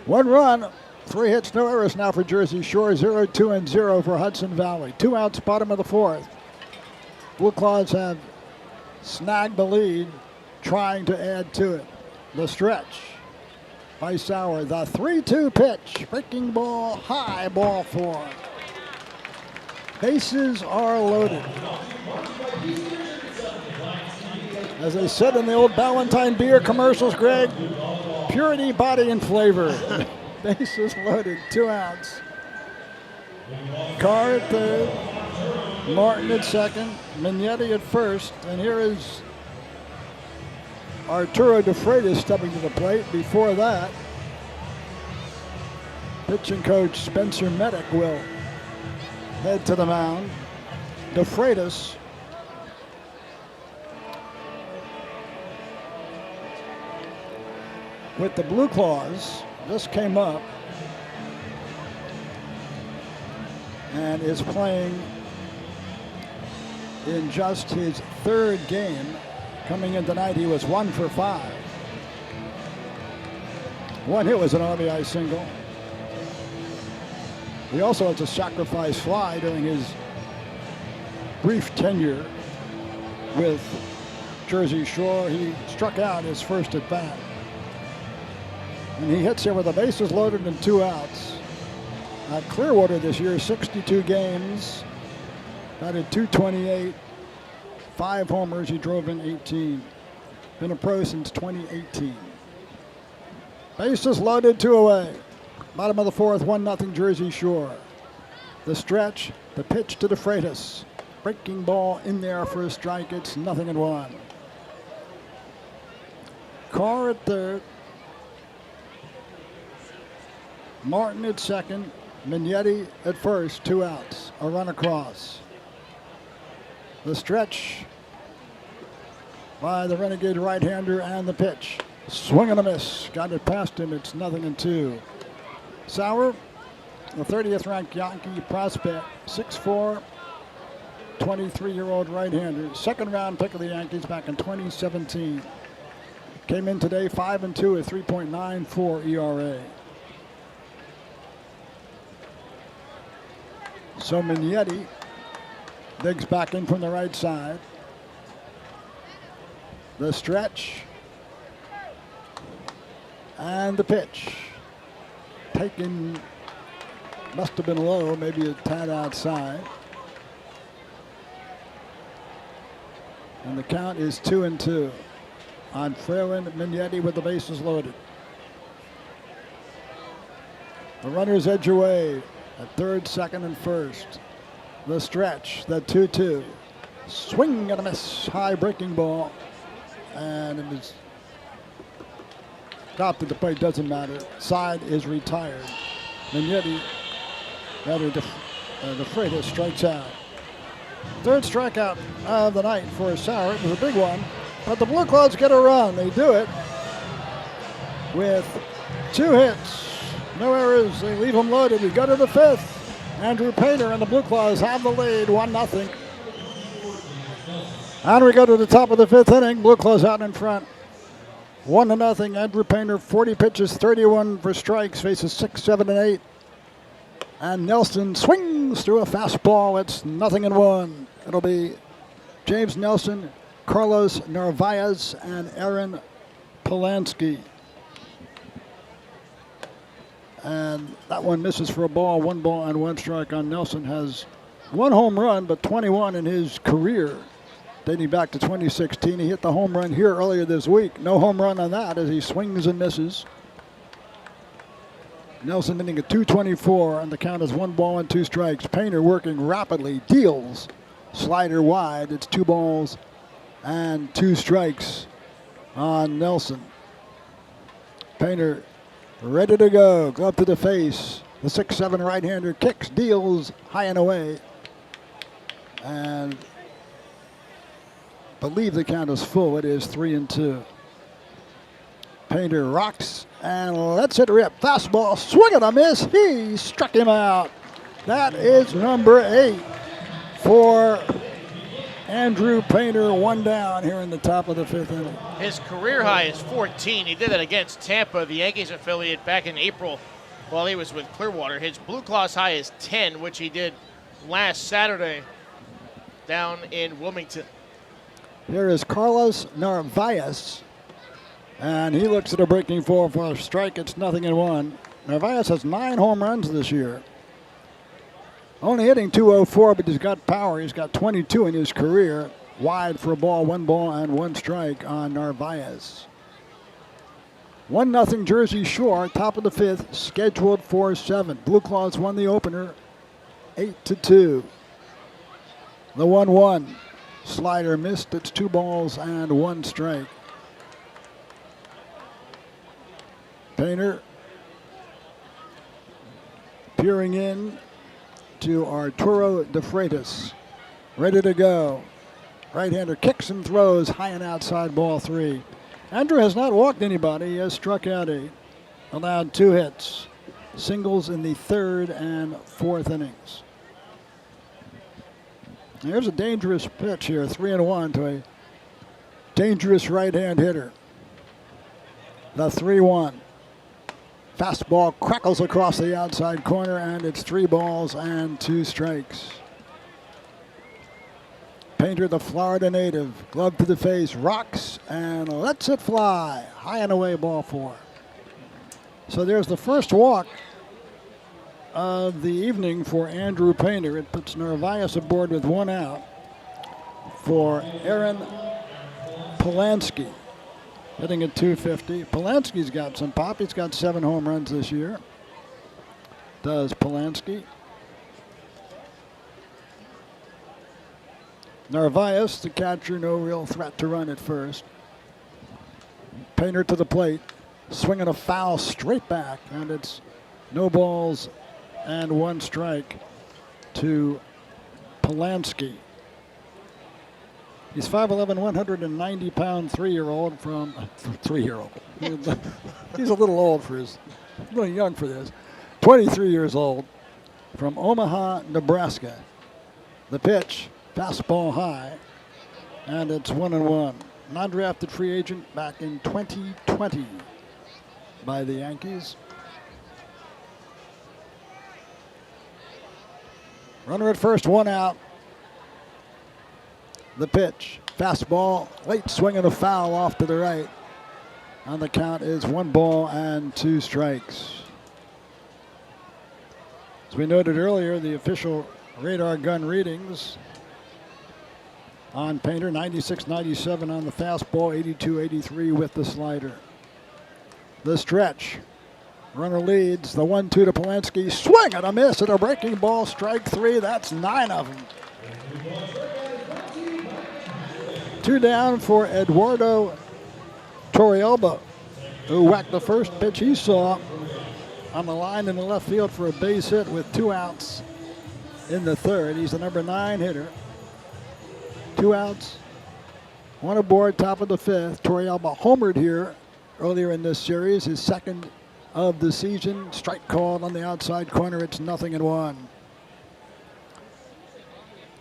1 run, 3 hits, no errors now for Jersey Shore. 0-2 and 0 for Hudson Valley. 2 outs, bottom of the 4th. Blueclaws have snagged the lead, trying to add to it. The stretch by Sauer. The 3-2 pitch. Breaking ball, high, ball 4. Bases are loaded. As they said in the old Ballantine beer commercials, Greg, purity, body, and flavor. Bases loaded, 2 outs. Carr at third, Martin at second, Mignetti at first, and here is Arturo De Freitas stepping to the plate. Before that, pitching coach Spencer Medic will head to the mound. De Freitas with the Blueclaws just came up and is playing in just his 3rd game. Coming in tonight, he was 1 for 5. 1 hit was an RBI single. He also has a sacrifice fly during his brief tenure with Jersey Shore. He struck out his first at bat. And he hits here with the bases loaded and 2 outs. At Clearwater this year, 62 games, batted .228, 5 homers. He drove in 18. Been a pro since 2018. Bases loaded, 2 away. Bottom of the 4th, 1-0 Jersey Shore. The stretch, the pitch to De Freitas. Breaking ball in there for a strike. It's 0-1. Carr at third. Martin at second. Mignetti at first, 2 outs. A run across. The stretch by the Renegade right-hander and the pitch. Swing and a miss. Got it past him. It's 0-2. Sauer, the 30th ranked Yankee prospect, 6'4", 23-year-old right-hander. 2nd round pick of the Yankees back in 2017. Came in today 5-2 at 3.94 ERA. So Mignetti digs back in from the right side. The stretch and the pitch. Taken, must have been low, maybe a tad outside. And the count is 2-2 on Frelin Mignetti with the bases loaded. The runners edge away at third, second, and first. The stretch, the 2-2. Swing and a miss, high breaking ball. And it is stopped at the plate, doesn't matter. Side is retired. Mignetti, rather De Freitas strikes out. 3rd strikeout of the night for Sauer. It was a big one, but the Blueclaws get a run. They do it with 2 hits. No errors. They leave them loaded. We go to the 5th. Andrew Painter and the Blueclaws have the lead, 1-0. And we go to the top of the 5th inning. Blueclaws out in front, 1-0. Andrew Painter, 40 pitches, 31 for strikes, faces 6, 7, and 8. And Nelson swings through a fastball. It's 0-1. It'll be James Nelson, Carlos Narvaez, and Aaron Polanski. And that one misses for a ball. 1 ball and 1 strike on Nelson. Has 1 home run, but 21 in his career, dating back to 2016. He hit the home run here earlier this week. No home run on that as he swings and misses. Nelson hitting a .224, and the count is 1 ball and 2 strikes. Painter working rapidly, deals. Slider wide. It's 2 balls and 2 strikes on Nelson. Painter ready to go. Glove to the face. The 6'7" right-hander kicks, deals high and away. And believe the count is full. It is 3-2. Painter rocks and lets it rip. Fastball, swing and a miss. He struck him out. That is number 8 for Andrew Painter, one down here in the top of the 5th inning. His career high is 14. He did that against Tampa, the Yankees affiliate, back in April while he was with Clearwater. His Blueclaws high is 10, which he did last Saturday down in Wilmington. Here is Carlos Narvaez, and he looks at a breaking ball for a strike. It's 0-1. Narvaez has 9 home runs this year. Only hitting .204, but he's got power. He's got 22 in his career. Wide for a ball, 1 ball and 1 strike on Narvaez. 1-0 Jersey Shore, top of the 5th, scheduled for 7. Blueclaws won the opener 8-2. The 1-1 slider missed. It's 2 balls and 1 strike. Painter peering in to Arturo De Freitas. Ready to go. Right-hander kicks and throws high and outside, ball 3. Andrew has not walked anybody. He has struck out 8. Allowed 2 hits. Singles in the 3rd and 4th innings. Here's a dangerous pitch here, 3-1 to a dangerous right-hand hitter. The 3-1. Fastball crackles across the outside corner, and it's 3 balls and 2 strikes. Painter, the Florida native, glove to the face, rocks and lets it fly. High and away, ball 4. So there's the first walk of the evening for Andrew Painter. It puts Narvaez aboard with 1 out for Aaron Polanski, hitting at .250. Polanski's got some pop. He's got 7 home runs this year. Does Polanski. Narvaez, the catcher, no real threat to run at first. Painter to the plate, swinging a foul straight back, and it's no balls and 1 strike to Polanski. He's 5'11", 190-pound 3-year-old from 3-year-old. He's a little old for his, a little young for this. 23 years old, from Omaha, Nebraska. The pitch, fastball high, and it's 1-1. Non-drafted free agent back in 2020 by the Yankees. Runner at first, 1 out. The pitch, fastball, late swing and a foul off to the right. On the count is 1 ball and 2 strikes. As we noted earlier, the official radar gun readings on Painter, 96-97 on the fastball, 82-83 with the slider. The stretch. Runner leads, the 1-2 to Polanski. Swing and a miss at a breaking ball, strike 3. That's 9 of them. 2 down for Eduardo Torrealba, who whacked the first pitch he saw on the line in the left field for a base hit with 2 outs in the 3rd. He's the number 9 hitter. 2 outs, 1 aboard, top of the 5th. Torrealba homered here earlier in this series, his 2nd of the season. Strike called on the outside corner. It's 0-1.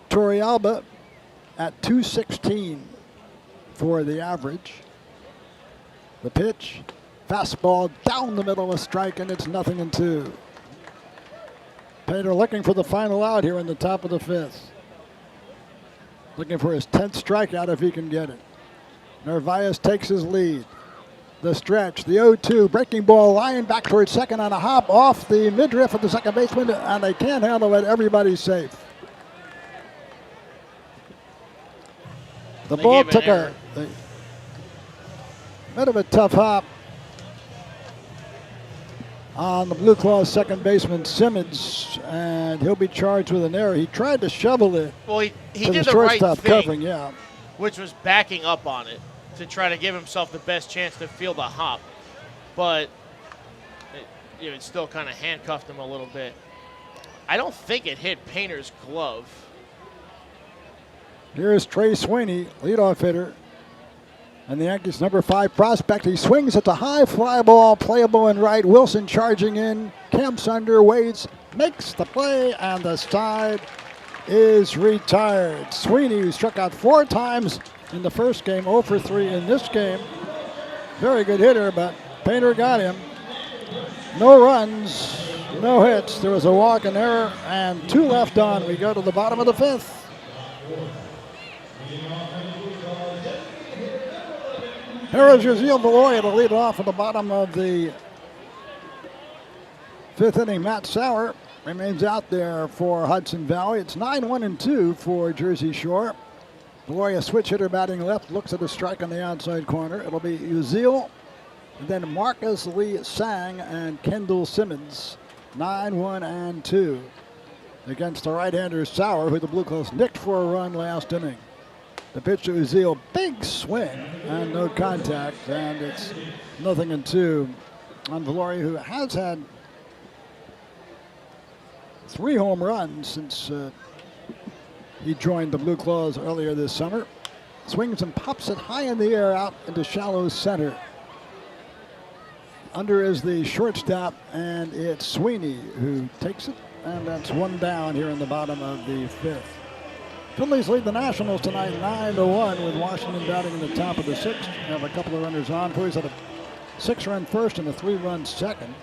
Torrealba at 216 for the average. The pitch, fastball down the middle, a strike, and it's 0-2. Painter looking for the final out here in the top of the 5th. Looking for his 10th strikeout if he can get it. Narvaez takes his lead. The stretch, the 0-2, breaking ball, line back towards second on a hop off the midriff of the second baseman, and they can't handle it. Everybody's safe. The ball took a bit of a tough hop on the Blueclaws second baseman Simmons, and he'll be charged with an error. He tried to shovel it. Well, he to did the the right shortstop thing, covering, yeah. which was backing up on it to try to give himself the best chance to field a hop. But it still kind of handcuffed him a little bit. I don't think it hit Painter's glove. Here's Trey Sweeney, leadoff hitter, and the Yankees' number 5 prospect. He swings at the high fly ball, playable in right. Wilson charging in, camps under, waits, makes the play, and the side is retired. Sweeney, who struck out 4 times in the first game, 0 for 3 in this game. Very good hitter, but Painter got him. No runs, no hits. There was a walk, an error, and 2 left on. We go to the bottom of the 5th. Here is Jersey Beloy to lead off at the bottom of the 5th inning. Matt Sauer remains out there for Hudson Valley. It's 9-1-2 for Jersey Shore. Beloy, a switch hitter batting left, looks at a strike on the outside corner. It'll be Uziel, and then Marcus Lee Sang and Kendall Simmons. 9-1-2 against the right-hander Sauer, who the Blueclaws nicked for a run last inning. The pitch to Uziel, big swing and no contact, and it's 0-2 on Valori, who has had 3 home runs since he joined the Blueclaws earlier this summer. Swings and pops it high in the air out into shallow center. Under is the shortstop, and it's Sweeney who takes it, and that's 1 down here in the bottom of the 5th. Phillies lead the Nationals tonight 9-1 with Washington batting in the top of the 6th. Have a couple of runners on. Phillies had a 6-run first and a 3-run second.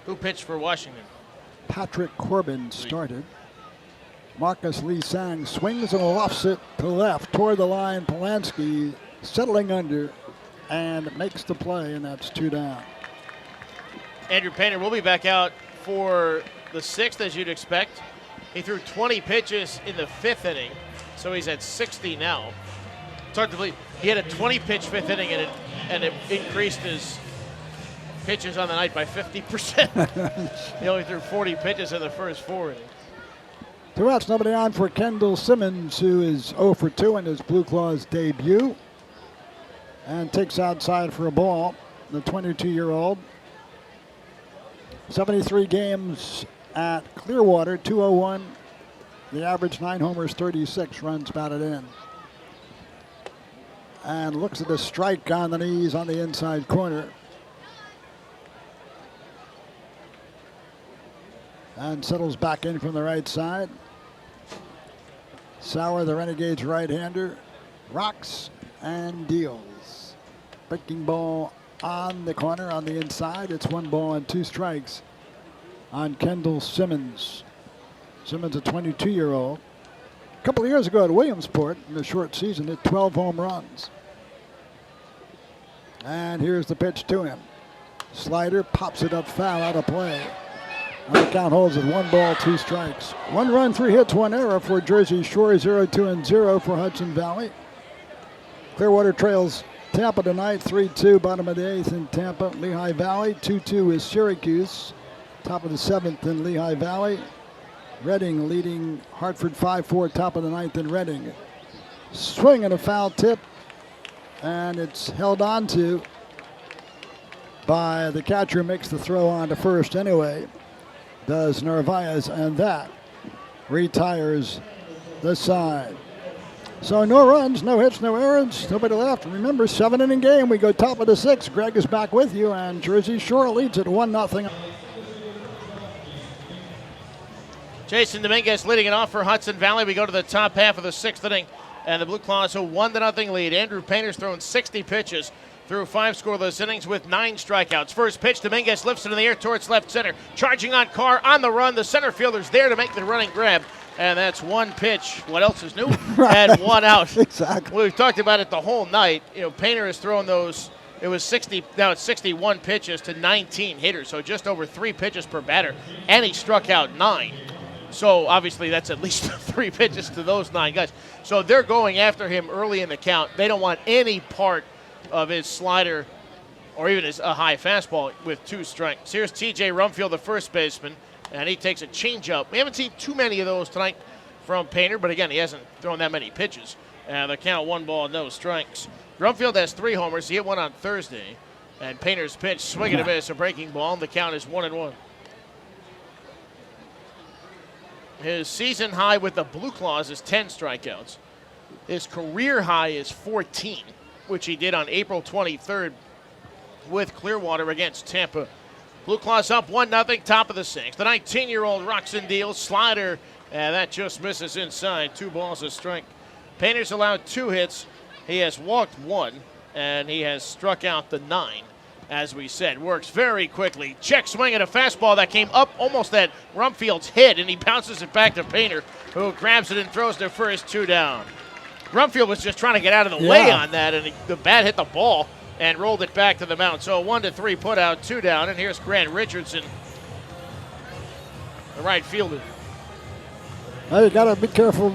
Who pitched for Washington? Patrick Corbin started. Marcus Lee Sang swings and lofts it to left toward the line. Polanski settling under and makes the play, and that's 2 down. Andrew Painter will be back out for the 6th, as you'd expect. He threw 20 pitches in the 5th inning, so he's at 60 now. It's hard to believe. He had a 20-pitch 5th inning, and it increased his pitches on the night by 50%. He only threw 40 pitches in the first 4 innings. 2 outs, nobody on for Kendall Simmons, who is 0 for 2 in his Blueclaws debut, and takes outside for a ball. The 22-year-old. 73 games at Clearwater, 201. The average 9 homers, 36 runs batted in. And looks at a strike on the knees on the inside corner. And settles back in from the right side. Sauer, the Renegades right-hander, rocks and deals. Breaking ball on the corner on the inside. It's 1 ball and 2 strikes on Kendall Simmons. Simmons, a 22-year-old. A couple of years ago at Williamsport, in the short season, hit 12 home runs. And here's the pitch to him. Slider pops it up foul, out of play. And the count holds at 1 ball, 2 strikes. 1 run, 3 hits, 1 error for Jersey Shore, 0-2-0 for Hudson Valley. Clearwater trails Tampa tonight, 3-2, bottom of the 8th in Tampa. Lehigh Valley, 2-2 is Syracuse. Top of the 7th in Lehigh Valley. Reading leading Hartford 5-4, top of the 9th in Reading. Swing and a foul tip, and it's held on to by the catcher. Makes the throw on to first anyway. Does Narvaez, and that retires the side. So no runs, no hits, no errands, nobody left. Remember, 7-inning game. We go top of the 6th. Greg is back with you, and Jersey Shore leads at 1-0. Jason Dominguez leading it off for Hudson Valley. We go to the top half of the 6th inning, and the Blueclaws a 1-0 lead. Andrew Painter's thrown 60 pitches through 5 scoreless innings with 9 strikeouts. First pitch, Dominguez lifts it in the air towards left center. Charging on Carr on the run. The center fielder's there to make the running grab. And that's 1 pitch. What else is new? Right. And 1 out. Exactly. We've talked about it the whole night. You know, Painter has thrown those. It was 60. Now it's 61 pitches to 19 hitters, so just over 3 pitches per batter. And he struck out 9. So obviously that's at least 3 pitches to those 9 guys. So they're going after him early in the count. They don't want any part of his slider or even a high fastball with 2 strikes. Here's TJ Rumfield, the first baseman, and he takes a changeup. We haven't seen too many of those tonight from Painter, but again, he hasn't thrown that many pitches. The count 1 ball, no strikes. Rumfield has 3 homers. He hit 1 on Thursday. And Painter's pitch, swing and a miss, a breaking ball, and the count is 1-1. His season high with the Blueclaws is 10 strikeouts. His career high is 14, which he did on April 23rd with Clearwater against Tampa Blueclaws up 1-0, top of the 6th. The 19-year-old Roxon deals slider, and that just misses inside. 2 balls a strike. Painter's allowed 2 hits. He has walked 1, and he has struck out the 9. As we said, works very quickly. Check swing at a fastball that came up almost at Rumfield's head, and he bounces it back to Painter, who grabs it and throws to first, 2 down. Rumfield was just trying to get out of the way on that, and the bat hit the ball and rolled it back to the mound. So 1-3 put out, 2 down, and here's Grant Richardson, the right fielder. Well, you got to be careful.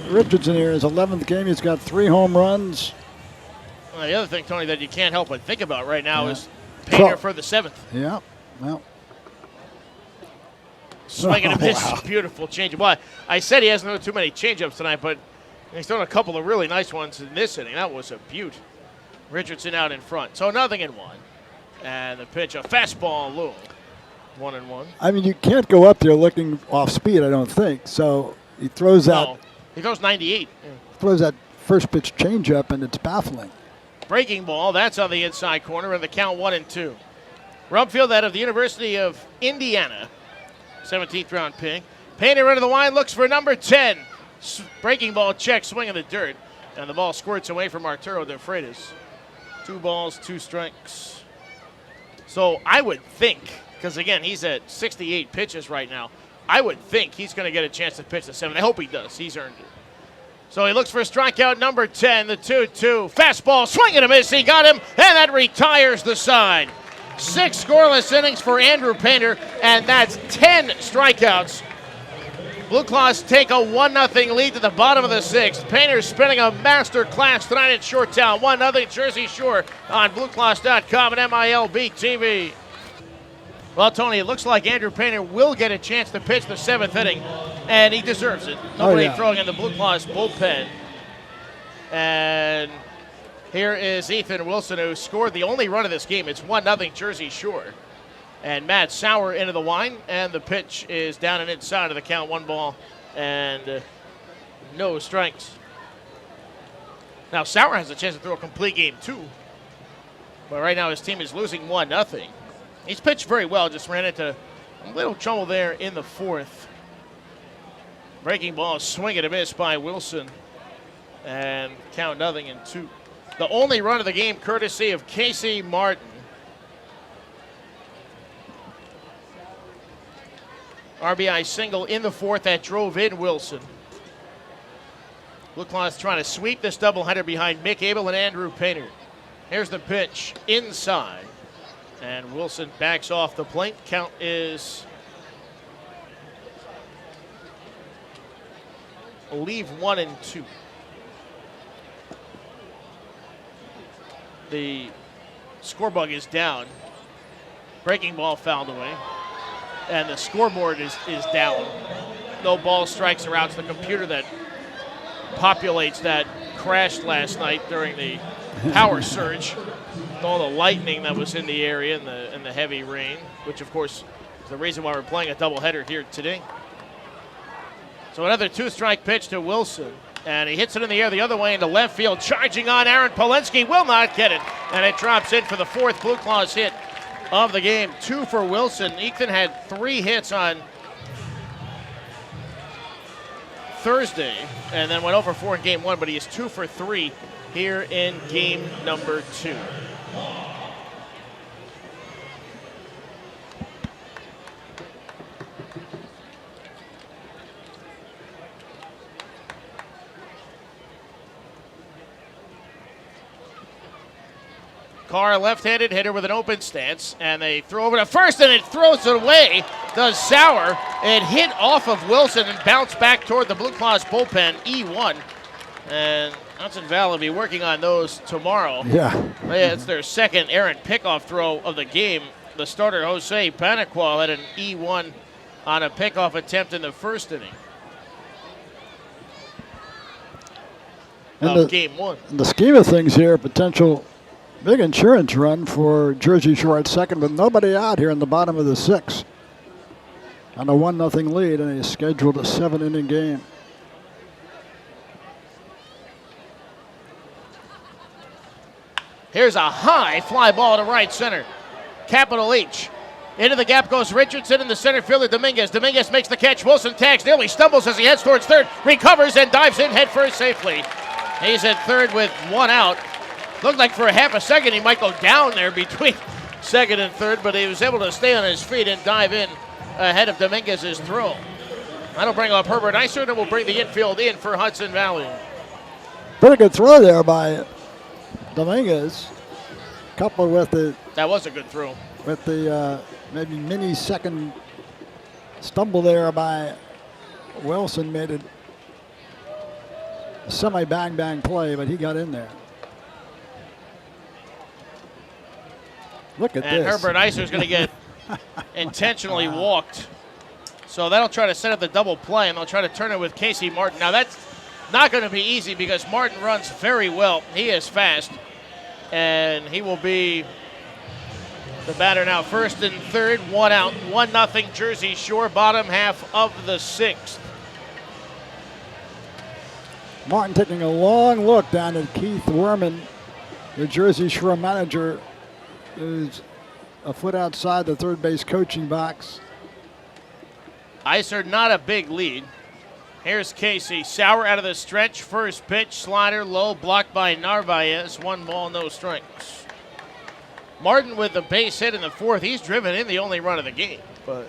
Richardson here, his 11th game, he's got 3 home runs. Well, the other thing, Tony, that you can't help but think about right now is Painter for the 7th. Yeah, well. Swing and a miss, beautiful change. Well, I said he hasn't thrown too many changeups tonight, but he's thrown a couple of really nice ones in this inning. That was a beaut. Richardson out in front. So 0-1. And the pitch, a fastball low. 1-1. I mean, you can't go up there looking off speed, I don't think. So he throws that. No, he throws 98. Throws that first pitch changeup, and it's baffling. Breaking ball, that's on the inside corner, and the count 1-2. Rumfield out of the University of Indiana, 17th round pick. Painter into the line, looks for number 10. Breaking ball check, swing in the dirt, and the ball squirts away from Arturo de Freitas. 2 balls, 2 strikes. So I would think, because again, he's at 68 pitches right now, I would think he's going to get a chance to pitch the 7. I hope he does. He's earned it. So he looks for strikeout number 10, the 2-2. Fastball, swing and a miss. He got him, and that retires the side. 6 scoreless innings for Andrew Painter, and that's 10 strikeouts. Blueclaws take a 1-0 lead to the bottom of the 6th. Painter spinning a master class tonight at Shoretown. 1-0 Jersey Shore on Blueclaws.com and MILB TV. Well, Tony, it looks like Andrew Painter will get a chance to pitch the 7th inning, and he deserves it. Nobody throwing in the Blueclaws bullpen. And here is Ethan Wilson, who scored the only run of this game. It's 1-0 Jersey Shore. And Matt Sauer into the line, and the pitch is down and inside of the count. 1 ball and no strikes. Now, Sauer has a chance to throw a complete game, too. But right now his team is losing 1-0. He's pitched very well, just ran into a little trouble there in the 4th. Breaking ball, swing and a miss by Wilson. And count 0-2. The only run of the game courtesy of Casey Martin. RBI single in the 4th that drove in Wilson. Blueclaws trying to sweep this doubleheader behind Mick Abel and Andrew Painter. Here's the pitch inside. And Wilson backs off the plate. Count is, I believe, 1-2. The scorebug is down. Breaking ball fouled away. And the scoreboard is down. No ball, strikes, or outs. The computer that populates that crashed last night during the power surge. All the lightning that was in the area and the heavy rain, which of course is the reason why we're playing a doubleheader here today. So another 2-strike pitch to Wilson, and he hits it in the air the other way into left field. Charging on Aaron Polensky, will not get it, and it drops in for the 4th Blueclaws hit of the game. 2 for Wilson. Ethan had 3 hits on Thursday, and then went over 4 in game 1, but he is 2 for 3 here in game number 2. Carr, left-handed hitter with an open stance, and they throw over to first, and it throws it away. Does Sauer. It hit off of Wilson and bounced back toward the Blueclaws bullpen, E1. And Hudson Valley will be working on those tomorrow. Yeah. It's their second errant pickoff throw of the game. The starter, Jose Paniqual, had an E1 on a pickoff attempt in the 1st inning of game 1. In the scheme of things here, potential big insurance run for Jersey Shore at second with nobody out here in the bottom of the 6th. On a 1-0 lead in a scheduled 7-inning game. Here's a high fly ball to right center. Capital H. Into the gap goes Richardson in the center fielder, Dominguez. Dominguez makes the catch. Wilson tags, nearly stumbles as he heads towards third, recovers and dives in head first safely. He's at third with one out. Looked like for a half a second he might go down there between second and third, but he was able to stay on his feet and dive in ahead of Dominguez's throw. That'll bring up Herbert Iser, and will bring the infield in for Hudson Valley. Pretty good throw there by Dominguez, coupled with the That was a good throw. with the maybe mini second stumble there by Wilson, made it a semi-bang play, but he got in there. Look at And this. Herbert Iser is going to get intentionally walked. So that'll try to set up the double play, and they'll try to turn it with Casey Martin. Now that's not going to be easy because Martin runs very well. He is fast, and he will be the batter now. First and third, one out, 1-0 Jersey Shore, bottom half of the sixth. Martin taking a long look down at Keith Werman, the Jersey Shore manager, who's a foot outside the third base coaching box. Iser not a big lead. Here's Casey. Sauer out of the stretch. First pitch, slider low, blocked by Narvaez. 1 ball, no strikes. Martin with the base hit in the fourth. He's driven in the only run of the game. But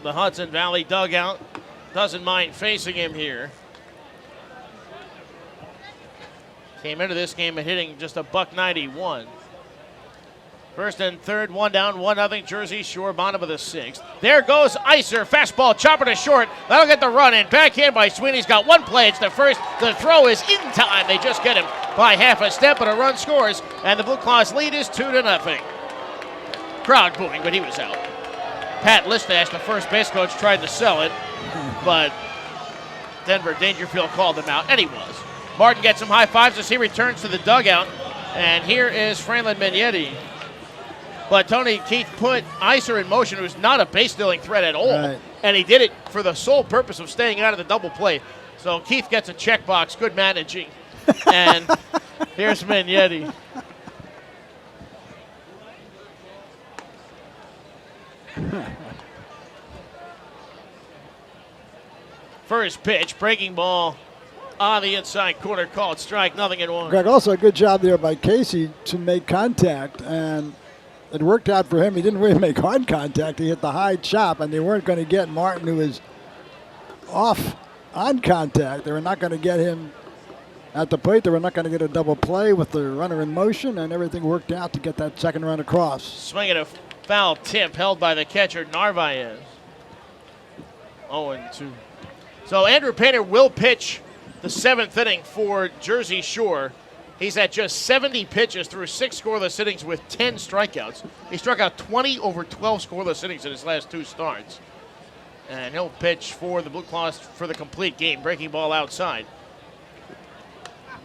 the Hudson Valley dugout doesn't mind facing him here. Came into this game and hitting just a .191. First and third, one down, 1-0 Jersey Shore, bottom of the sixth. There goes Iser, fastball, chopper to short. That'll get the run in. Backhand by Sweeney's got one play. It's the first. The throw is in time. They just get him by half a step, but a run scores, and the Blueclaws lead is 2-0. Crowd booing, but he was out. Pat Listash, the first base coach, tried to sell it, but Denver Dangerfield called him out, and he was. Martin gets some high fives as he returns to the dugout, and here is Franklin Mignetti. But Tony, Keith put Iser in motion, who's not a base-stealing threat at all, Right. and he did it for the sole purpose of staying out of the double play. So Keith gets a checkbox, good managing. And here's Mignetti. First pitch, breaking ball on the inside corner, called strike, 0-1. Greg, also a good job there by Casey to make contact, and it worked out for him. He didn't really make hard contact. He hit the high chop, and they weren't going to get Martin, who was off on contact. They were not going to get him at the plate. They were not going to get a double play with the runner in motion, and everything worked out to get that second run across. Swinging a foul tip held by the catcher, Narvaez. 0-2. So Andrew Painter will pitch the seventh inning for Jersey Shore. He's at just 70 pitches through 6 scoreless innings with 10 strikeouts. He struck out 20 over 12 scoreless innings in his last 2 starts. And he'll pitch for the Blueclaws for the complete game. Breaking ball outside.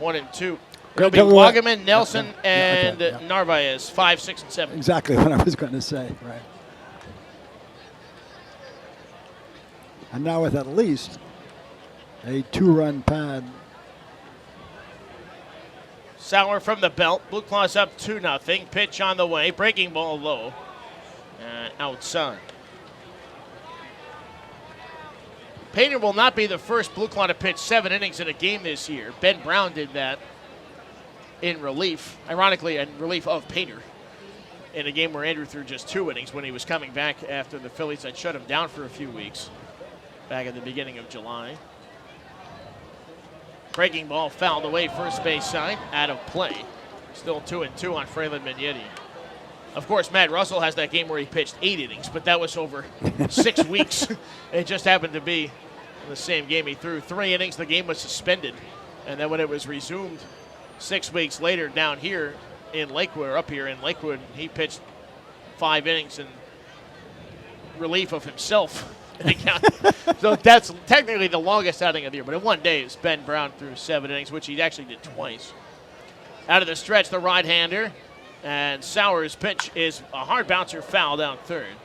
1-2. It'll be Wagaman, Nelson, and Narvaez, 5, 6, and 7. Exactly what I was going to say, right. And now with at least a 2-run pad. Sauer from the belt. Blueclaws up 2-0. Pitch on the way. Breaking ball low. Outside. Painter will not be the first Blueclaw to pitch 7 innings in a game this year. Ben Brown did that in relief. Ironically, in relief of Painter. In a game where Andrew threw just 2 innings when he was coming back after the Phillies had shut him down for a few weeks. Back at the beginning of July. Breaking ball fouled away first base side, out of play. Still 2-2 on Franklin Mignetti. Of course, Matt Russell has that game where he pitched 8 innings, but that was over 6 weeks. It just happened to be the same game. He threw 3 innings. The game was suspended. And then when it was resumed 6 weeks later down here in Lakewood, or up here in Lakewood, he pitched 5 innings in relief of himself. So that's technically the longest outing of the year. But in one day, it's Ben Brown threw 7 innings, which he actually did twice. Out of the stretch, the right-hander. And Sauer's pitch is a hard bouncer, foul down third.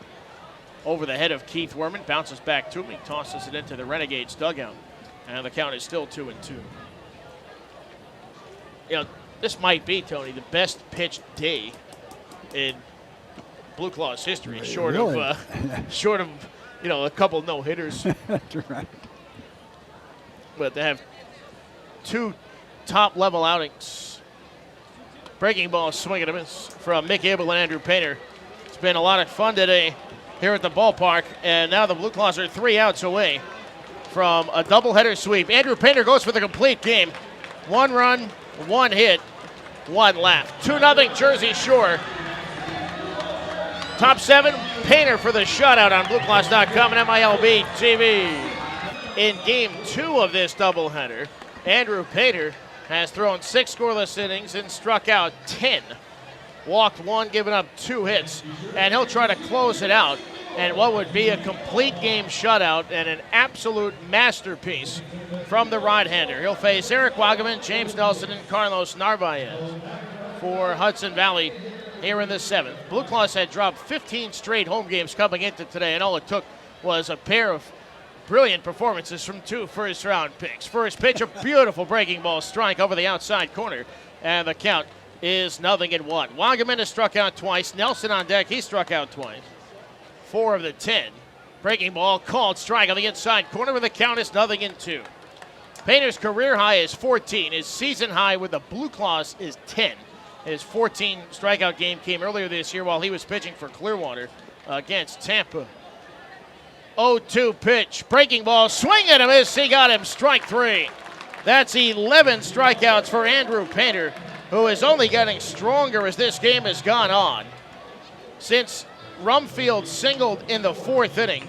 Over the head of Keith Werman. Bounces back to him. He tosses it into the Renegades dugout. And the count is still 2-2. You know, this might be, Tony, the best pitched day in Blueclaws history, short Really? of a couple no hitters. That's right. But they have 2 top-level outings. Breaking ball, swing and a miss from Mick Abel and Andrew Painter. It's been a lot of fun today here at the ballpark, and now the Blueclaws are 3 outs away from a doubleheader sweep. Andrew Painter goes for the complete game. 1 run, 1 hit, 1 laugh. 2-0 Jersey Shore. Top 7, Painter for the shutout on Blueclaws.com and MILB TV. In game 2 of this doubleheader, Andrew Painter has thrown 6 scoreless innings and struck out 10. Walked 1, given up 2 hits, and he'll try to close it out. And what would be a complete game shutout and an absolute masterpiece from the right-hander. He'll face Eric Wagaman, James Nelson, and Carlos Narvaez for Hudson Valley here in the 7th. Blueclaws had dropped 15 straight home games coming into today, and all it took was a pair of brilliant performances from 2 first-round picks. First pitch, a beautiful breaking ball strike over the outside corner, and the count is 0-1. Wagaman has struck out twice. Nelson on deck, he struck out twice. 4 of the 10. Breaking ball called strike on the inside corner, where the count is 0-2. Painter's career high is 14. His season high with the Blueclaws is 10. His 14 strikeout game came earlier this year while he was pitching for Clearwater against Tampa. 0-2 pitch. Breaking ball, swing and a miss. He got him, strike 3. That's 11 strikeouts for Andrew Painter, who is only getting stronger as this game has gone on. Since Rumfield singled in the 4th inning,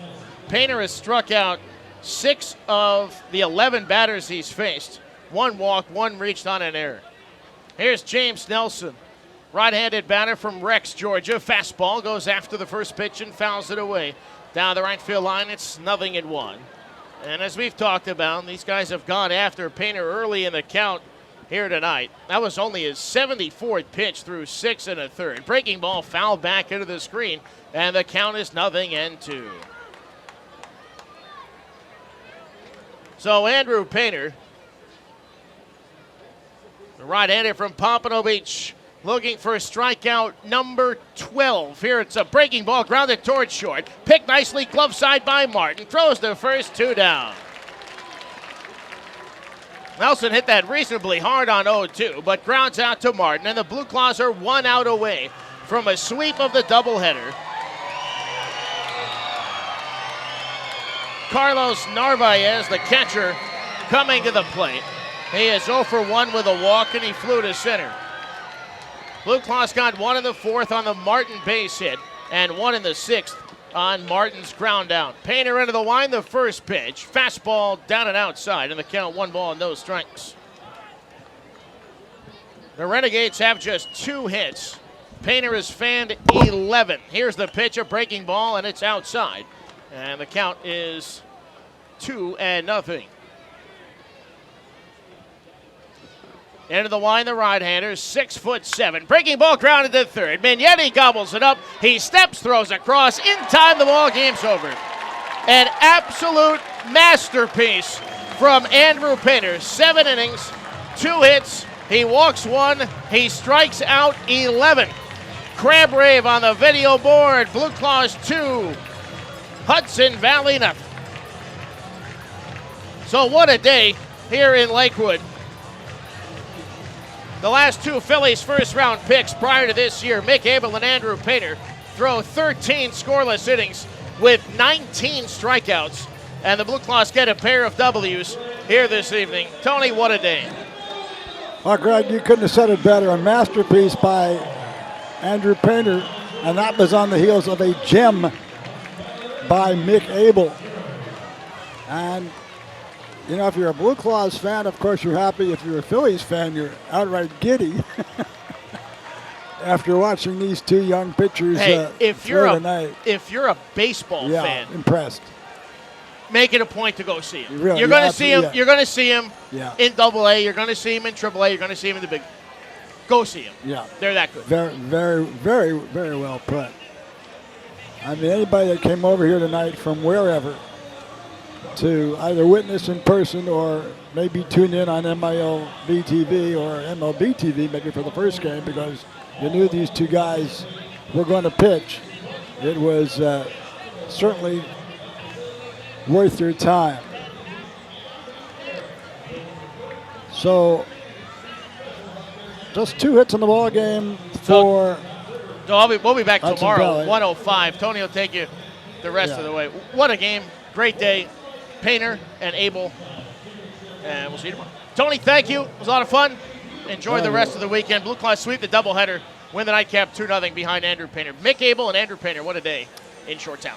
Painter has struck out 6 of the 11 batters he's faced. 1 walk, 1 reached on an error. Here's James Nelson, right-handed batter from Rex, Georgia. Fastball goes after the first pitch and fouls it away. Down the right field line, it's 0-1. And as we've talked about, these guys have gone after Painter early in the count here tonight. That was only his 74th pitch through 6 1/3. Breaking ball fouled back into the screen, and the count is 0-2. So Andrew Painter, the right-hander from Pompano Beach, looking for strikeout number 12. Here it's a breaking ball grounded towards short. Picked nicely, glove side by Martin. Throws the first, 2 down. Nelson hit that reasonably hard on 0-2, but grounds out to Martin, and the Blueclaws are 1 out away from a sweep of the doubleheader. Carlos Narvaez, the catcher, coming to the plate. He is 0 for 1 with a walk, and he flew to center. Blueclaws got 1 in the 4th on the Martin base hit, and 1 in the 6th on Martin's ground out. Painter into the line, the first pitch. Fastball down and outside, and the count 1 ball, no strikes. The Renegades have just 2 hits. Painter has fanned 11. Here's the pitch, a breaking ball, and it's outside. And the count is 2-0. Into the line, the right-hander, 6'7". Breaking ball grounded to third. Mignetti gobbles it up. He steps, throws across. In time, the ball game's over. An absolute masterpiece from Andrew Painter. 7 innings, 2 hits. He walks 1. He strikes out 11. Crab rave on the video board. Blueclaws 2, Hudson Valley nothing. So what a day here in Lakewood. The last 2 Phillies first-round picks prior to this year, Mick Abel and Andrew Painter, throw 13 scoreless innings with 19 strikeouts. And the Blueclaws get a pair of W's here this evening. Tony, what a day. Well, Greg, you couldn't have said it better. A masterpiece by Andrew Painter, and that was on the heels of a gem by Mick Abel. And you know, if you're a Blueclaws fan, of course you're happy. If you're a Phillies fan, you're outright giddy after watching these 2 young pitchers throw tonight. If you're a baseball fan, impressed. Make it a point to go see him. Really, you're going to see him. Yeah. You're going to see him Yeah. in AA. You're going to see him in AAA. You're going to see him in the big. Go see him. Yeah, they're that good. Very, very, very, very well put. I mean, anybody that came over here tonight from wherever to either witness in person or maybe tune in on MILB TV or MLB TV maybe for the first game, because you knew these 2 guys were going to pitch. It was certainly worth your time. So, just 2 hits in the ball game for. So we'll be back Hudson tomorrow, Valley. 105. Tony will take you the rest of the way. What a game. Great day. Painter and Abel. And we'll see you tomorrow. Tony, thank you. It was a lot of fun. Enjoy the rest of the weekend. Blue Claws sweep the doubleheader. Win the nightcap 2-0 behind Andrew Painter. Mick Abel and Andrew Painter. What a day in Shoretown.